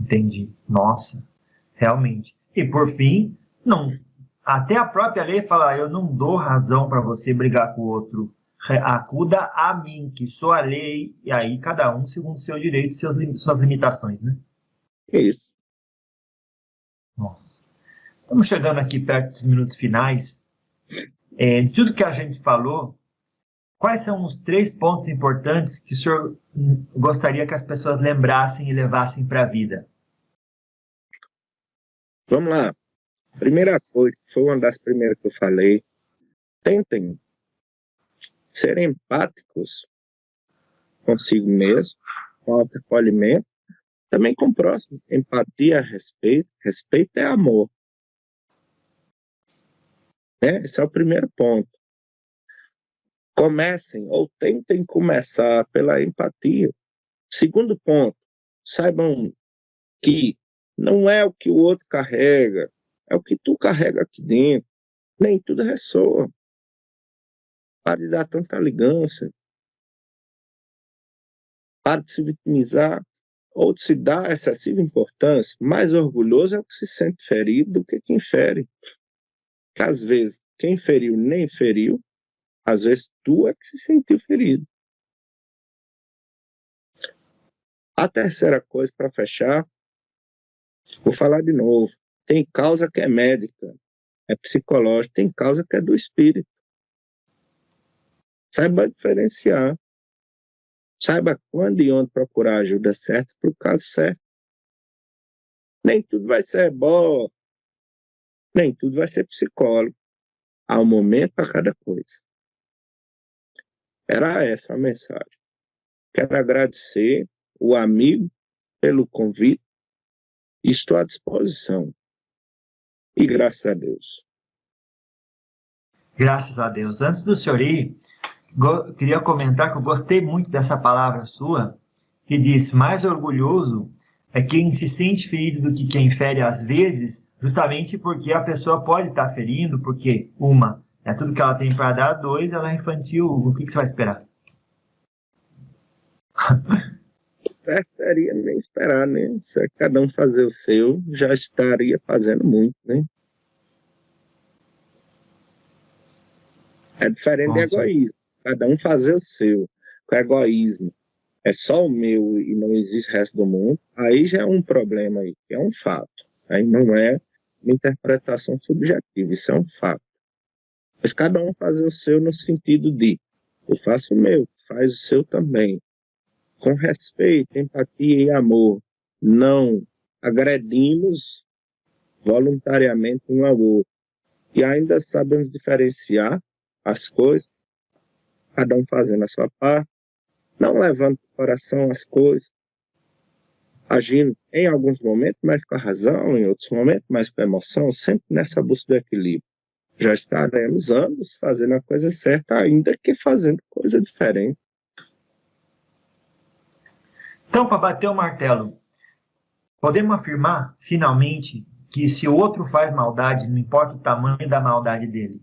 Entendi. Nossa, realmente. E por fim, não. Até a própria lei fala, eu não dou razão para você brigar com o outro. Acuda a mim, que sou a lei, e aí cada um segundo o seu direito e suas limitações, né? É isso. Nossa. Estamos chegando aqui perto dos minutos finais. De tudo que a gente falou, quais são os 3 pontos importantes que o senhor gostaria que as pessoas lembrassem e levassem para a vida? Vamos lá. Primeira coisa, foi uma das primeiras que eu falei, tentem ser empáticos consigo mesmo, com autoacolhimento, também com o próximo. Empatia, respeito. Respeito é amor. Esse é o primeiro ponto. Comecem ou tentem começar pela empatia. Segundo ponto, saibam que não é o que o outro carrega, é o que tu carrega aqui dentro. Nem tudo ressoa. Para de dar tanta ligância. Para de se vitimizar ou de se dar excessiva importância. Mais orgulhoso é o que se sente ferido do que quem fere. Que às vezes quem feriu nem feriu, às vezes tu é que se sentiu ferido. A terceira coisa, para fechar, vou falar de novo. Tem causa que é médica, é psicológica, tem causa que é do espírito. Saiba diferenciar. Saiba quando e onde procurar a ajuda certa para o caso certo. Nem tudo vai ser bom, nem tudo vai ser psicólogo. Há um momento para cada coisa. Era essa a mensagem. Quero agradecer o amigo pelo convite. Estou à disposição. E graças a Deus. Graças a Deus. Antes do senhor ir, queria comentar que eu gostei muito dessa palavra sua, que diz, mais orgulhoso é quem se sente ferido do que quem fere às vezes, justamente porque a pessoa pode estar ferindo, porque, uma, é tudo que ela tem para dar, 2, ela é infantil, o que você vai esperar? Seria nem esperar, né? Se cada um fazer o seu, já estaria fazendo muito, né? É diferente de egoísmo. Cada um fazer o seu. Com egoísmo é só o meu e não existe o resto do mundo, aí já é um problema aí, que é um fato. Aí não é uma interpretação subjetiva, isso é um fato. Mas cada um faz o seu no sentido de, eu faço o meu, faz o seu também. Com respeito, empatia e amor, não agredimos voluntariamente um ao outro. E ainda sabemos diferenciar as coisas, cada um fazendo a sua parte, não levando para o coração as coisas, agindo em alguns momentos mais com a razão, em outros momentos mais com a emoção, sempre nessa busca do equilíbrio. Já estaremos anos fazendo a coisa certa, ainda que fazendo coisa diferente. Então, para bater o martelo, podemos afirmar, finalmente, que se o outro faz maldade, não importa o tamanho da maldade dele,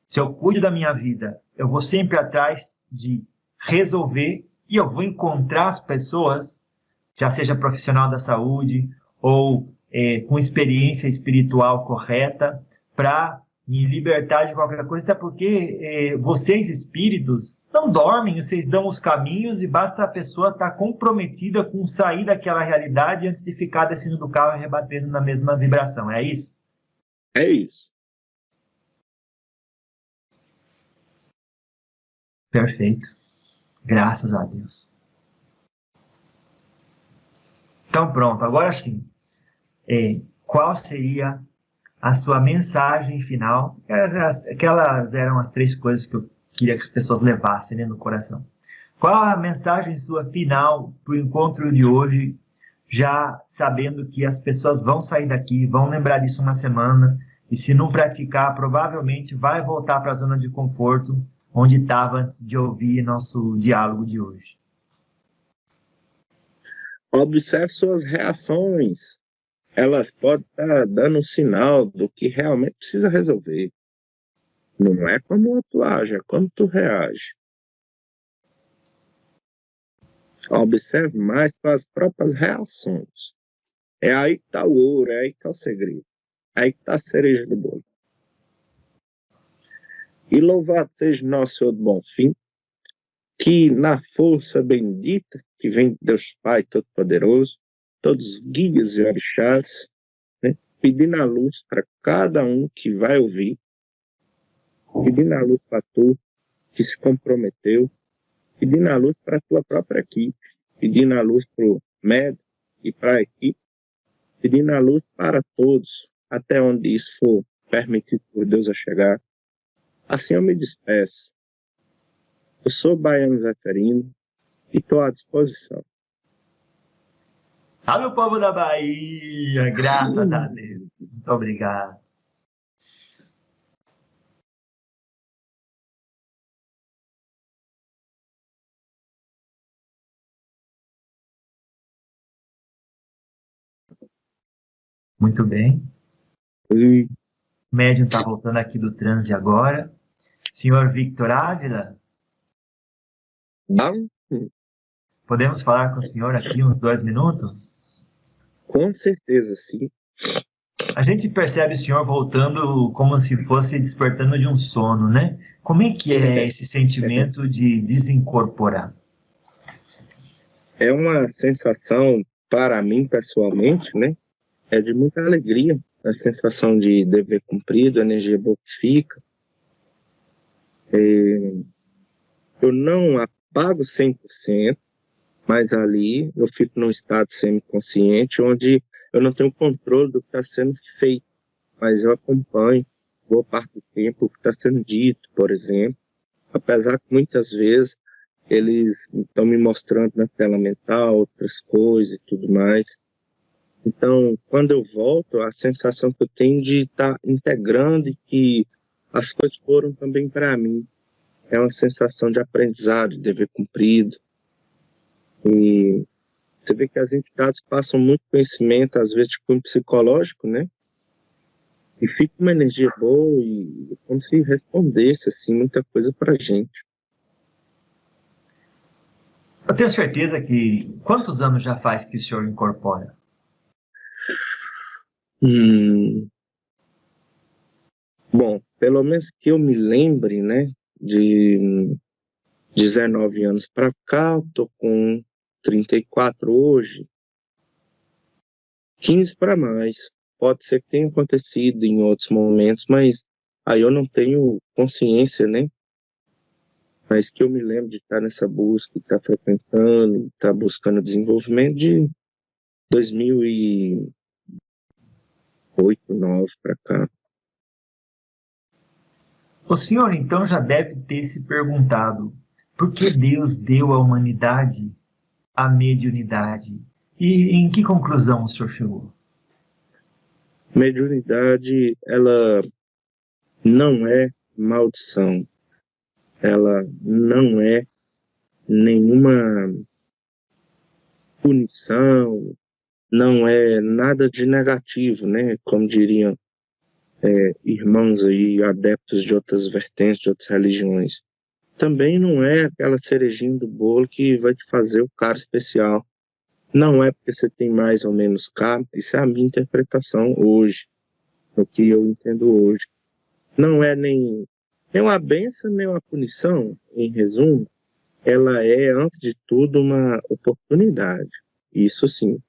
se eu cuido da minha vida, eu vou sempre atrás de resolver e eu vou encontrar as pessoas, já seja profissional da saúde ou com experiência espiritual correta, para me libertar de qualquer coisa, até porque vocês, espíritos, não dormem, vocês dão os caminhos e basta a pessoa estar comprometida com sair daquela realidade antes de ficar descendo do carro e rebatendo na mesma vibração. É isso? É isso. Perfeito. Graças a Deus. Então pronto, agora sim. Qual seria a sua mensagem final? Aquelas eram as 3 coisas que eu queria que as pessoas levassem, né, no coração. Qual a mensagem sua final para o encontro de hoje, já sabendo que as pessoas vão sair daqui, vão lembrar disso uma semana, e se não praticar, provavelmente vai voltar para a zona de conforto, onde estava antes de ouvir nosso diálogo de hoje? Observe suas reações. Elas podem estar dando um sinal do que realmente precisa resolver. Não é como o outro age, é como tu reage. Observe mais suas próprias reações. É aí que está o ouro, é aí que está o segredo. É aí que está a cereja do bolo. E louvado seja nosso Senhor do Bom Fim, que na força bendita que vem de Deus Pai Todo-Poderoso, todos os guias e orixás, né, pedindo a luz para cada um que vai ouvir, pedindo a luz para tu que se comprometeu, pedindo a luz para a tua própria equipe, pedindo a luz para o médico e para a equipe, pedindo a luz para todos, até onde isso for permitido por Deus a chegar. Assim eu me despeço. Eu sou Baiano Zeferino e estou à disposição. Salve o povo da Bahia! Graças a Deus. Muito obrigado. Muito bem. E O médium está voltando aqui do transe agora. Senhor Victor Ávila, não? podemos falar com o senhor aqui uns 2 minutos? Com certeza, sim. A gente percebe o senhor voltando como se fosse despertando de um sono, né? Como é que é esse sentimento de desincorporar? É uma sensação, para mim pessoalmente, né? É de muita alegria. A sensação de dever cumprido, a energia boa que fica. Eu não apago 100%, mas ali eu fico num estado semiconsciente, onde eu não tenho controle do que está sendo feito, mas eu acompanho boa parte do tempo o que está sendo dito, por exemplo, apesar que muitas vezes eles estão me mostrando na tela mental outras coisas e tudo mais. Então, quando eu volto, a sensação que eu tenho de estar integrando e que as coisas foram também para mim. É uma sensação de aprendizado, de dever cumprido. E você vê que as entidades passam muito conhecimento, às vezes de cunho psicológico, né? E fica uma energia boa e como se respondesse, assim, muita coisa pra gente. Eu tenho certeza que... Quantos anos já faz que o senhor incorpora? Bom, pelo menos que eu me lembre, né? De 19 anos pra cá, eu tô com 34 hoje. 15 para mais. pode ser que tenha acontecido em outros momentos, mas aí eu não tenho consciência, né? Mas que eu me lembro de estar nessa busca, de estar frequentando, de estar buscando desenvolvimento de 2008, 2009 para cá. O senhor, então, já deve ter se perguntado por que Deus deu à humanidade a mediunidade? E em que conclusão o senhor chegou? Mediunidade, ela não é maldição, ela não é nenhuma punição, não é nada de negativo, né? Como diriam irmãos aí, adeptos de outras vertentes, de outras religiões. Também não é aquela cerejinha do bolo que vai te fazer o cara especial. Não é porque você tem mais ou menos carne, isso é a minha interpretação hoje, o que eu entendo hoje. Não é nem uma bênção, nem uma punição, em resumo, ela é, antes de tudo, uma oportunidade. Isso sim,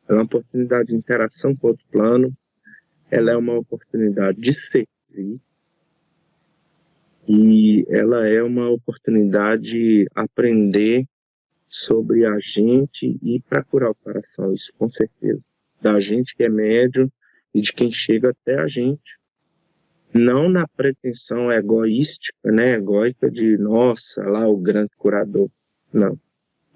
é uma oportunidade de interação com outro plano, ela é uma oportunidade de servir, e ela é uma oportunidade de aprender sobre a gente e para curar o coração, isso com certeza. Da gente que é médium e de quem chega até a gente. Não na pretensão egoística, né, egóica de, nossa, lá o grande curador. Não,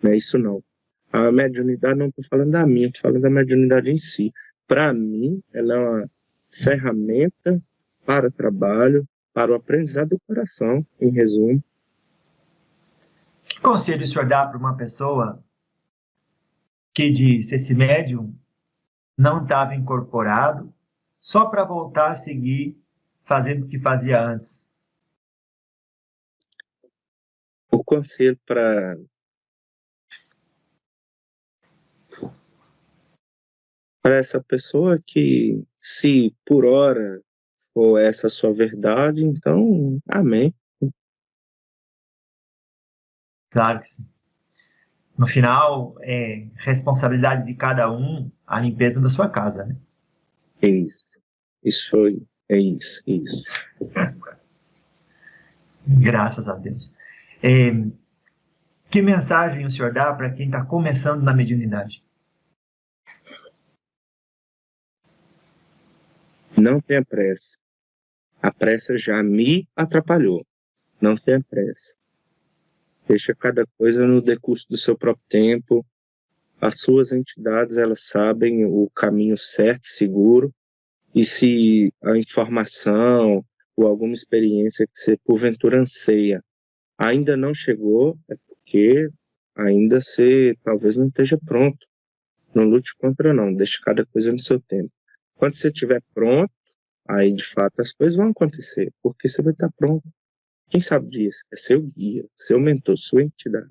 não é isso não. A mediunidade, não estou falando da minha, estou falando da mediunidade em si. Para mim, ela é uma ferramenta para o trabalho, para o aprendizado do coração, em resumo. Que conselho o senhor dá para uma pessoa que diz esse médium não estava incorporado só para voltar a seguir fazendo o que fazia antes? O conselho para essa pessoa que, se por hora for essa a sua verdade, então, amém. Claro que sim. No final, é responsabilidade de cada um a limpeza da sua casa, né? É isso. Isso foi. É isso. Graças a Deus. Que mensagem o senhor dá para quem está começando na mediunidade? Não tenha pressa. A pressa já me atrapalhou. Não tenha pressa. Deixa cada coisa no decurso do seu próprio tempo. As suas entidades, elas sabem o caminho certo, seguro. E se a informação ou alguma experiência que você porventura anseia ainda não chegou, é porque ainda você talvez não esteja pronto. Não lute contra não, deixe cada coisa no seu tempo. Quando você estiver pronto, aí de fato as coisas vão acontecer, porque você vai estar pronto. Quem sabe disso? É seu guia, seu mentor, sua entidade.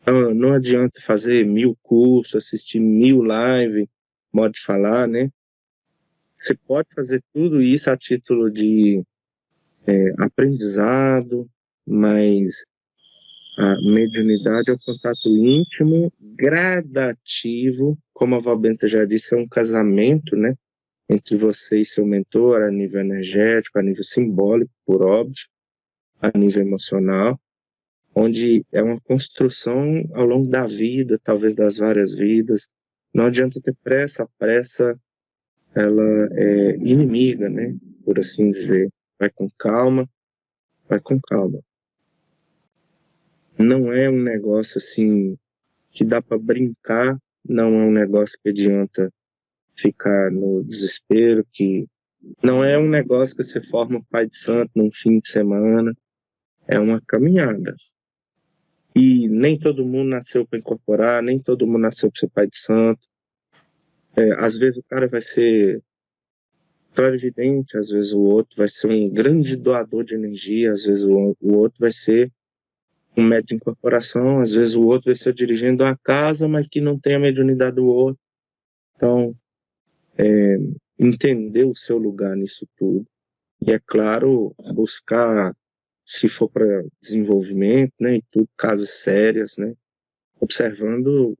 Então, não adianta fazer 1000 cursos, assistir 1000 lives, modo de falar, né? Você pode fazer tudo isso a título de aprendizado, mas a mediunidade é o contato íntimo, gradativo, como a Valbenta já disse, é um casamento, né, entre você e seu mentor, a nível energético, a nível simbólico, por óbvio, a nível emocional, onde é uma construção ao longo da vida, talvez das várias vidas. Não adianta ter pressa, a pressa, ela é inimiga, né, por assim dizer. Vai com calma, vai com calma. Não é um negócio assim que dá para brincar, não é um negócio que adianta ficar no desespero, que não é um negócio que você forma o pai de santo num fim de semana, é uma caminhada. E nem todo mundo nasceu para incorporar, nem todo mundo nasceu para ser pai de santo. Às vezes o cara vai ser clarividente, às vezes o outro vai ser um grande doador de energia, às vezes o outro vai ser um médium de incorporação, às vezes o outro vai ser dirigindo uma casa, mas que não tem a mediunidade do outro. Então, entender o seu lugar nisso tudo. E, é claro, buscar, se for para desenvolvimento, né, e tudo, casos sérias, né, observando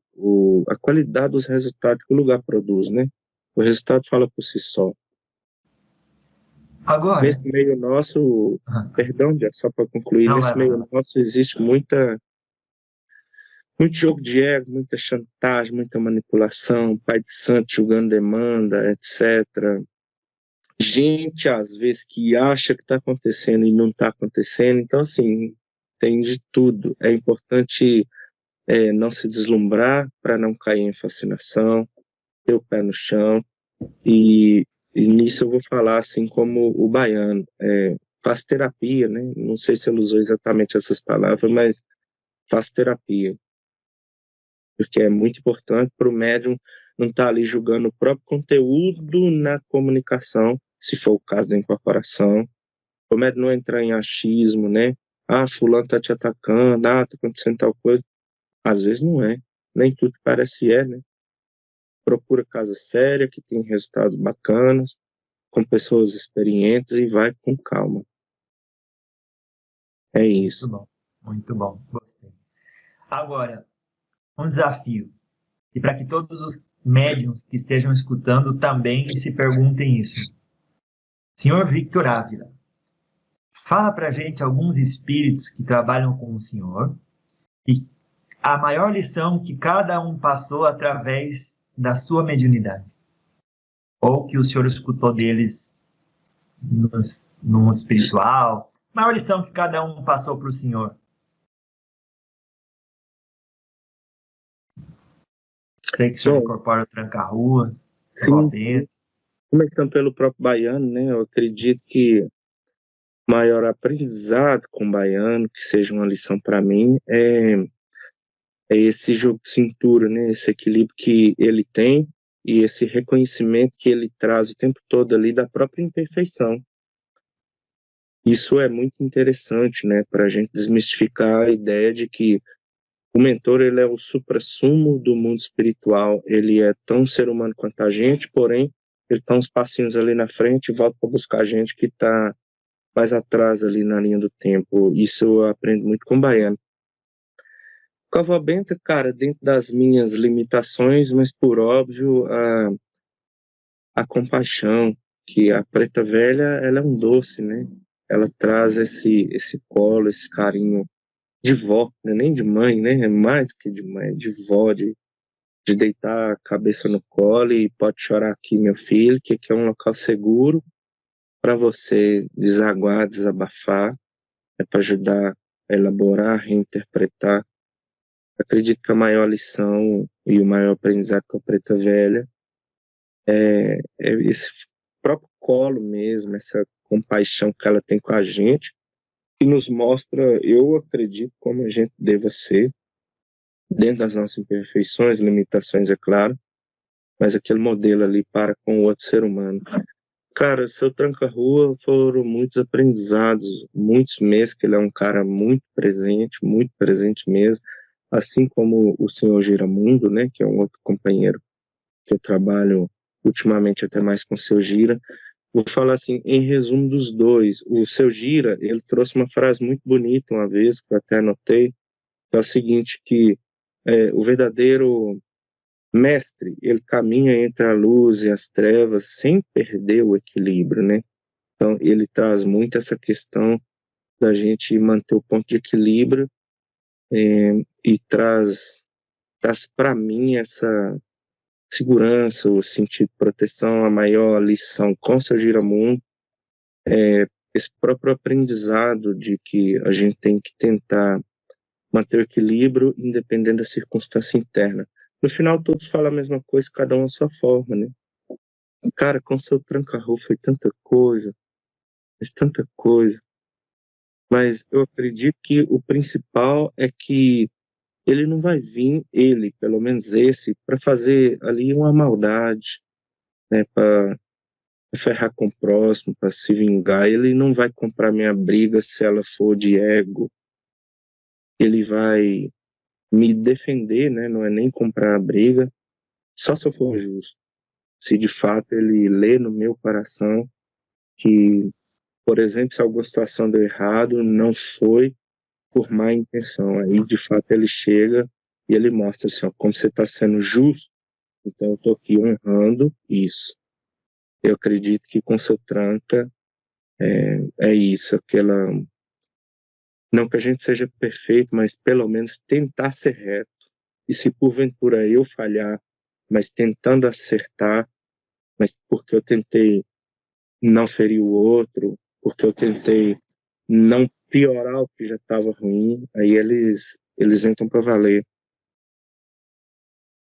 a qualidade dos resultados que o lugar produz, né. O resultado fala por si só. Agora, Nesse meio nosso, perdão, Jeff, só para concluir, não, nesse vai lá. meio nosso existe muito jogo de ego, muita chantagem, muita manipulação, pai de santo julgando demanda, etc. Gente, às vezes, que acha que está acontecendo e não está acontecendo. Então, assim, tem de tudo. É importante não se deslumbrar para não cair em fascinação, ter o pé no chão. E nisso eu vou falar assim como o baiano. Faz terapia, né? Não sei se ele usou exatamente essas palavras, mas faz terapia. Porque é muito importante para o médium não estar ali julgando o próprio conteúdo na comunicação, se for o caso da incorporação. O médium não entrar em achismo, né? Ah, fulano está te atacando, está acontecendo tal coisa. Às vezes não é. Nem tudo que parece né? Procura casa séria, que tem resultados bacanas, com pessoas experientes e vai com calma. É isso. Muito bom, gostei. Agora, um desafio, e para que todos os médiuns que estejam escutando também se perguntem isso. Senhor Victor Ávila, fala para a gente alguns espíritos que trabalham com o senhor e a maior lição que cada um passou através da sua mediunidade. Ou que o senhor escutou deles no mundo espiritual. A maior lição que cada um passou para o senhor. Sei que o senhor incorpora o Tranca-Rua, começando pelo próprio baiano, né? Eu acredito que o maior aprendizado com o baiano, que seja uma lição para mim, é esse jogo de cintura, né? Esse equilíbrio que ele tem e esse reconhecimento que ele traz o tempo todo ali da própria imperfeição. Isso é muito interessante, né? Para a gente desmistificar a ideia de que o mentor ele é o suprassumo do mundo espiritual. Ele é tão ser humano quanto a gente, porém ele está uns passinhos ali na frente e volta para buscar a gente que está mais atrás ali na linha do tempo. Isso eu aprendo muito com o baiano. Cova Benta, cara, dentro das minhas limitações, mas por óbvio, a compaixão, que a preta velha, ela é um doce, né? Ela traz esse colo, esse carinho de vó, né? Nem de mãe, né? É mais que de mãe, é de vó, de deitar a cabeça no colo e pode chorar aqui, meu filho, que aqui é um local seguro para você desaguar, desabafar, para ajudar a elaborar, reinterpretar. Acredito que a maior lição e o maior aprendizado com a preta velha é esse próprio colo mesmo, essa compaixão que ela tem com a gente, que nos mostra, eu acredito, como a gente deva ser, dentro das nossas imperfeições, limitações, é claro, mas aquele modelo ali para com o outro ser humano. Cara, seu Tranca-Rua foram muitos aprendizados, muitos meses que ele é um cara muito presente mesmo, assim como o senhor Giramundo, né, que é um outro companheiro que eu trabalho ultimamente até mais com o seu Gira. Vou falar assim, em resumo dos dois. O seu Gira, ele trouxe uma frase muito bonita uma vez, que eu até anotei, que é o seguinte, que o verdadeiro mestre, ele caminha entre a luz e as trevas sem perder o equilíbrio, né? Então, ele traz muito essa questão da gente manter o ponto de equilíbrio e traz para mim essa segurança, o sentido de proteção, a maior lição com seu Giramundo, esse próprio aprendizado de que a gente tem que tentar manter o equilíbrio independente da circunstância interna. No final, todos falam a mesma coisa, cada um à sua forma, né? Cara, com seu Tranca-Rua foi tanta coisa, fez tanta coisa, mas eu acredito que o principal é que ele não vai vir, pelo menos esse, para fazer ali uma maldade, né, para ferrar com o próximo, para se vingar. Ele não vai comprar minha briga se ela for de ego. Ele vai me defender, né, não é nem comprar a briga, só se eu for justo. Se de fato ele lê no meu coração que, por exemplo, se alguma situação deu errado, não foi por má intenção. Aí, de fato, ele chega e ele mostra assim, ó, como você está sendo justo, Então eu estou aqui honrando isso. Eu acredito que com seu tranca é isso, aquela... Não que a gente seja perfeito, mas pelo menos tentar ser reto. E se porventura eu falhar, mas tentando acertar, mas porque eu tentei não ferir o outro, porque eu tentei não piorar o que já estava ruim, aí eles entram para valer.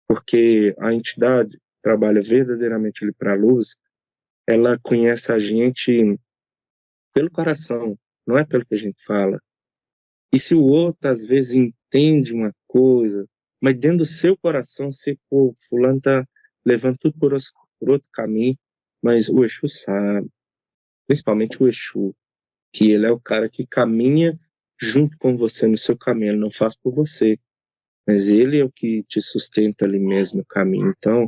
Porque a entidade trabalha verdadeiramente ali para a luz, ela conhece a gente pelo coração, não é pelo que a gente fala. E se o outro, às vezes, entende uma coisa, mas dentro do seu coração, você, pô, fulano tá levando tudo por outro caminho, mas o Exu sabe, principalmente o Exu, que ele é o cara que caminha junto com você no seu caminho, ele não faz por você, mas ele é o que te sustenta ali mesmo no caminho. Então,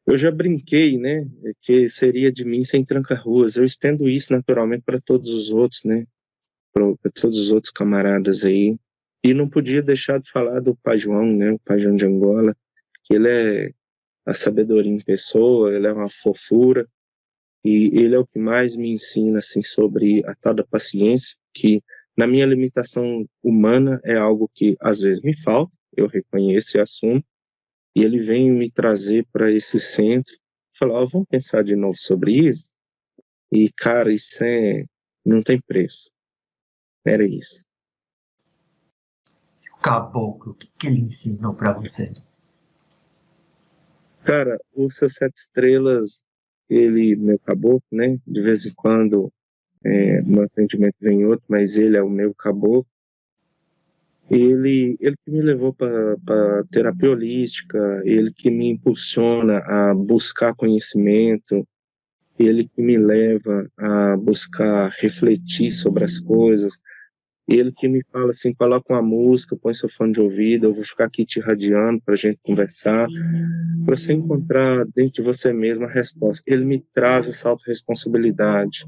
eu já brinquei, né, que seria de mim sem tranca-ruas. Eu estendo isso naturalmente para todos os outros, né, para todos os outros camaradas aí. E não podia deixar de falar do Pai João, né, o Pai João de Angola, que ele é a sabedoria em pessoa, ele é uma fofura, e ele é o que mais me ensina, assim, sobre a tal da paciência, que na minha limitação humana é algo que às vezes me falta, eu reconheço e assumo, e ele vem me trazer para esse centro, falar, ó, vamos pensar de novo sobre isso, e cara, isso não tem preço, era isso. O caboclo, o que ele ensinou para você? Cara, o seu Sete Estrelas, ele, meu caboclo, né? De vez em quando, no atendimento vem outro, mas ele é o meu caboclo. Ele que me levou para terapia holística, ele que me impulsiona a buscar conhecimento, ele que me leva a buscar refletir sobre as coisas, ele que me fala assim, coloca uma música, põe seu fone de ouvido, eu vou ficar aqui te irradiando para a gente conversar, para você encontrar dentro de você mesmo a resposta. Ele me traz essa autorresponsabilidade,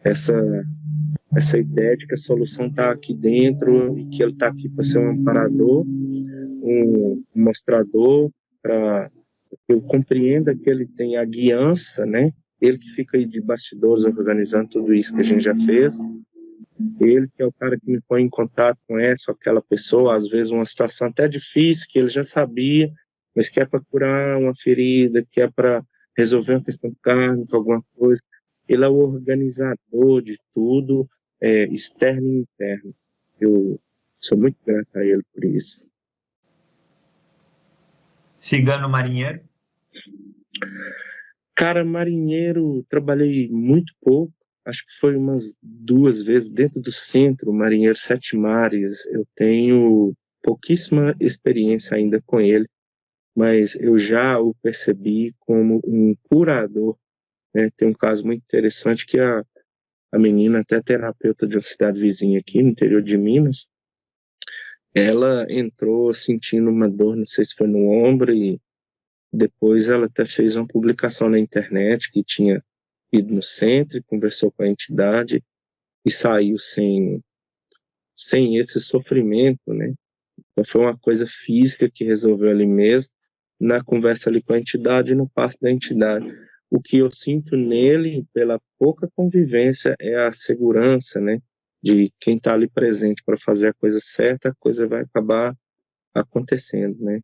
essa ideia de que a solução está aqui dentro e que ele está aqui para ser um amparador, um mostrador, para que eu compreenda que ele tem a guiança, né? Ele que fica aí de bastidores organizando tudo isso que a gente já fez, ele que é o cara que me põe em contato com essa ou aquela pessoa, às vezes uma situação até difícil, que ele já sabia, mas que é para curar uma ferida, que é para resolver uma questão kármica, alguma coisa. Ele é o organizador de tudo, externo e interno. Eu sou muito grato a ele por isso. Cigano marinheiro? Cara, marinheiro, trabalhei muito pouco, acho que foi umas 2 vezes dentro do centro, marinheiro Sete Mares. Eu tenho pouquíssima experiência ainda com ele, mas eu já o percebi como um curador, né? Tem um caso muito interessante que a menina, até terapeuta de uma cidade vizinha aqui, no interior de Minas, ela entrou sentindo uma dor, não sei se foi no ombro, e depois ela até fez uma publicação na internet que tinha ido no centro, conversou com a entidade e saiu sem esse sofrimento, né? Então foi uma coisa física que resolveu ali mesmo, na conversa ali com a entidade e no passo da entidade. O que eu sinto nele, pela pouca convivência, é a segurança, né? De quem está ali presente para fazer a coisa certa, a coisa vai acabar acontecendo, né?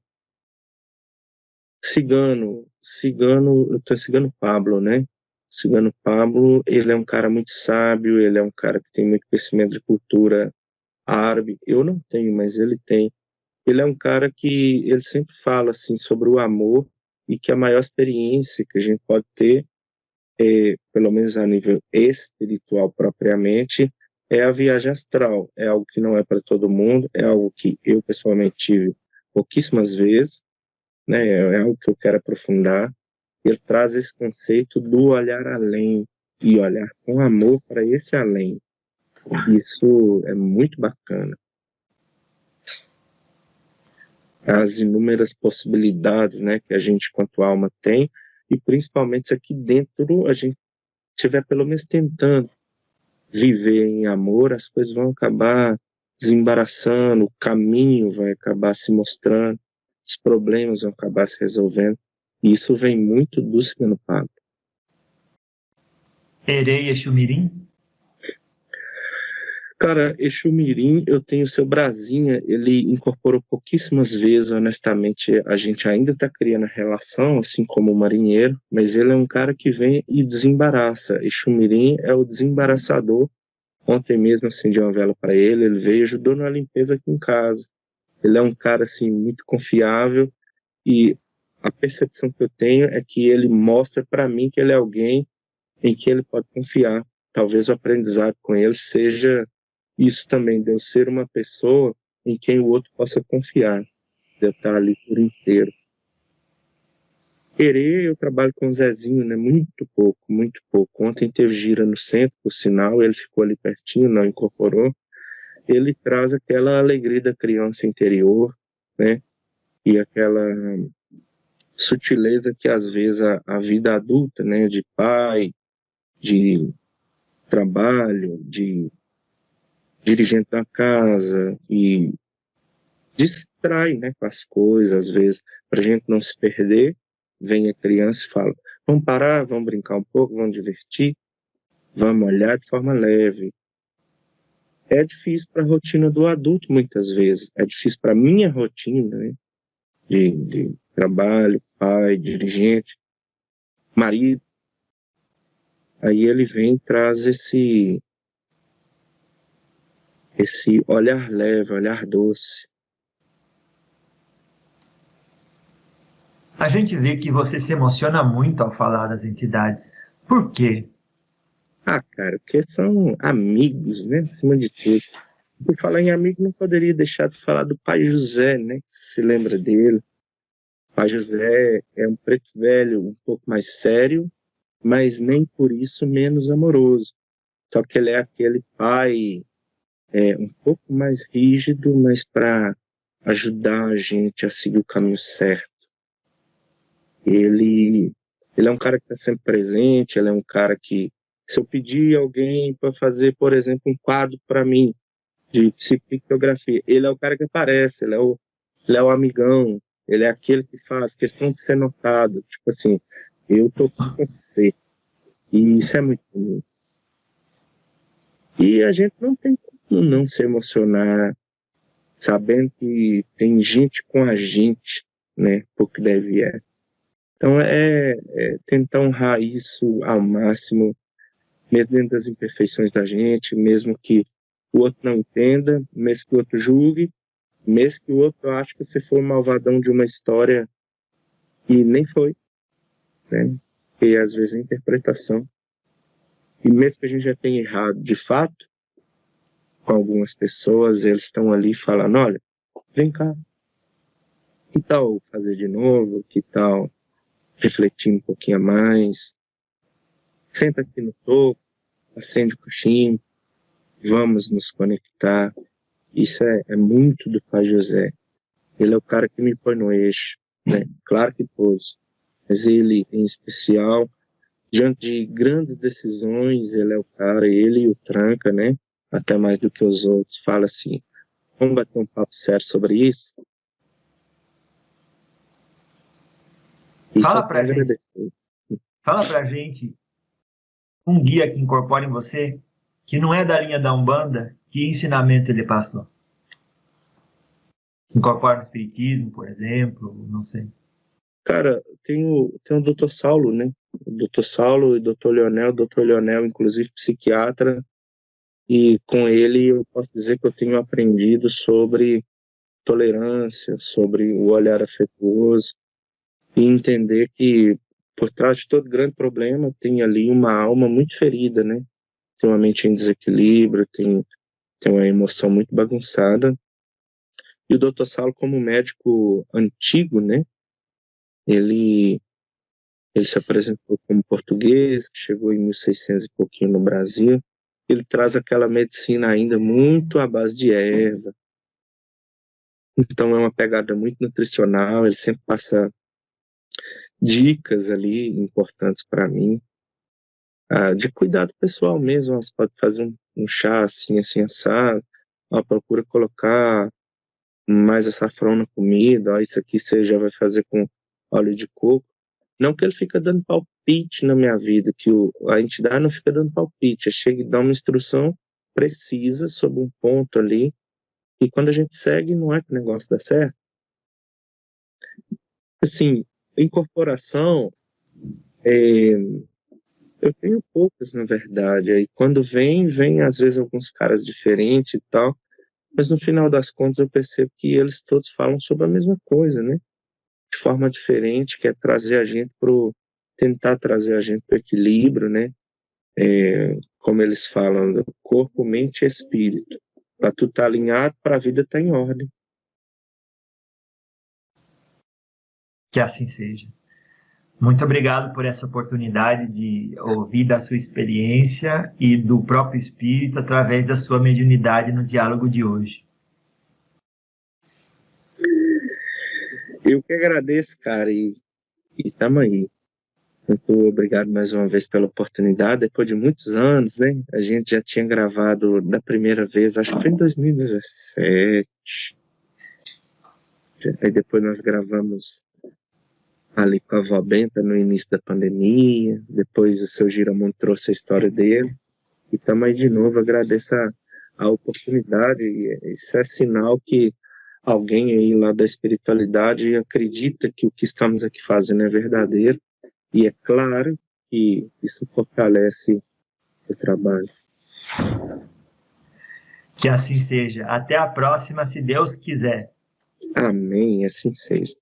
Cigano, eu tô Cigano Pablo, né? Cigano Pablo, ele é um cara muito sábio, ele é um cara que tem muito conhecimento de cultura árabe. Eu não tenho, mas ele tem. Ele é um cara que ele sempre fala assim sobre o amor e que a maior experiência que a gente pode ter, pelo menos a nível espiritual propriamente, é a viagem astral. É algo que não é para todo mundo, é algo que eu pessoalmente tive pouquíssimas vezes, né? É algo que eu quero aprofundar. Ele traz esse conceito do olhar além e olhar com amor para esse além. Isso é muito bacana. As inúmeras possibilidades, né, que a gente, quanto alma, tem, e principalmente se aqui dentro a gente estiver pelo menos tentando viver em amor, as coisas vão acabar desembaraçando, o caminho vai acabar se mostrando. os problemas vão acabar se resolvendo. E isso vem muito do Cigano Pablo. Erê e Exu Mirim? Cara, Exu Mirim, eu tenho seu Brasinha, ele incorporou pouquíssimas vezes, honestamente, a gente ainda está criando a relação, assim como o marinheiro, mas ele é um cara que vem e desembaraça. Exu Mirim é o desembaraçador. Ontem mesmo acendi uma vela para ele, ele veio e ajudou na limpeza aqui em casa. Ele é um cara, assim, muito confiável e a percepção que eu tenho é que ele mostra para mim que ele é alguém em que ele pode confiar. Talvez o aprendizado com ele seja isso também, de eu ser uma pessoa em quem o outro possa confiar, de eu estar ali por inteiro. Querer, eu trabalho com o Zezinho, né? Muito pouco, muito pouco. Ontem teve gira no centro, por sinal, ele ficou ali pertinho, não incorporou. Ele traz aquela alegria da criança interior, né? E aquela sutileza que às vezes a vida adulta, né? De pai, de trabalho, de dirigente da casa e distrai, né, com as coisas, às vezes, para a gente não se perder, vem a criança e fala, vamos parar, vamos brincar um pouco, vamos divertir, vamos olhar de forma leve. É difícil para a rotina do adulto, muitas vezes, é difícil para a minha rotina, né, de trabalho, pai, dirigente, marido. Aí ele vem e traz esse olhar leve, olhar doce. A gente vê que você se emociona muito ao falar das entidades. Por quê? Ah, cara, porque são amigos, né, acima de tudo. Por falar em amigo, não poderia deixar de falar do Pai José, né, que se lembra dele. O Pai José é um preto velho um pouco mais sério, mas nem por isso menos amoroso. Só que ele é aquele pai um pouco mais rígido, mas para ajudar a gente a seguir o caminho certo. Ele é um cara que está sempre presente, ele é um cara que, se eu pedir alguém para fazer, por exemplo, um quadro para mim de psicografia, ele é o cara que aparece, ele é o amigão, ele é aquele que faz questão de ser notado, tipo assim, eu tô com você. E isso é muito bonito. E a gente não tem como não se emocionar, sabendo que tem gente com a gente, né, porque deve é. Então é tentar honrar isso ao máximo, mesmo dentro das imperfeições da gente, mesmo que o outro não entenda, mesmo que o outro julgue, mesmo que o outro ache que você foi o malvadão de uma história e nem foi, né? E às vezes é interpretação. E mesmo que a gente já tenha errado de fato, com algumas pessoas, eles estão ali falando, olha, vem cá, que tal fazer de novo, que tal refletir um pouquinho a mais, senta aqui no topo, acende o cachimbo, vamos nos conectar. Isso é muito do Pai José. Ele é o cara que me põe no eixo, né? Claro que pôs, mas ele, em especial, diante de grandes decisões, ele é o cara, ele e o Tranca, né? Até mais do que os outros, fala assim, vamos bater um papo sério sobre isso? Fala pra gente. Fala pra gente um guia que incorpora em você, que não é da linha da Umbanda, que ensinamento ele passou? Incorpora no Espiritismo, por exemplo, não sei. Cara, tem o Dr. Saulo, né? O Dr. Saulo e o Dr. Leonel, inclusive psiquiatra, e com ele eu posso dizer que eu tenho aprendido sobre tolerância, sobre o olhar afetuoso, e entender que por trás de todo grande problema tem ali uma alma muito ferida, né? Tem uma mente em desequilíbrio, tem uma emoção muito bagunçada. E o Dr. Saulo, como médico antigo, né? Ele se apresentou como português, que chegou em 1600 e pouquinho no Brasil. Ele traz aquela medicina ainda muito à base de erva. Então é uma pegada muito nutricional, ele sempre passa dicas ali importantes para mim, de cuidado pessoal mesmo. Você pode fazer um chá assim, assim, assado, procura colocar mais açafrão na comida, ó, isso aqui você já vai fazer com óleo de coco. Não que ele fica dando palpite na minha vida, que a entidade não fica dando palpite, chega e dá uma instrução precisa sobre um ponto ali, e quando a gente segue, não é que o negócio dá certo. Assim, incorporação, eu tenho poucas, na verdade, aí quando vem às vezes alguns caras diferentes e tal, mas no final das contas eu percebo que eles todos falam sobre a mesma coisa, né? De forma diferente, que é trazer a gente tentar trazer a gente para o equilíbrio, né? Como eles falam, do corpo, mente e espírito. Para tu estar alinhado, para a vida estar em ordem. Que assim seja. Muito obrigado por essa oportunidade de ouvir da sua experiência e do próprio espírito através da sua mediunidade no diálogo de hoje. Eu que agradeço, cara, e tamo aí. Muito obrigado mais uma vez pela oportunidade. Depois de muitos anos, né? A gente já tinha gravado da primeira vez, acho que foi em 2017. Aí depois nós gravamos ali com a avó Benta no início da pandemia. Depois o seu Giramundo trouxe a história dele. E estamos aí de novo. Agradeço a oportunidade. Isso é sinal que alguém aí lá da espiritualidade acredita que o que estamos aqui fazendo é verdadeiro. E é claro que isso fortalece o trabalho. Que assim seja. Até a próxima, se Deus quiser. Amém, assim seja.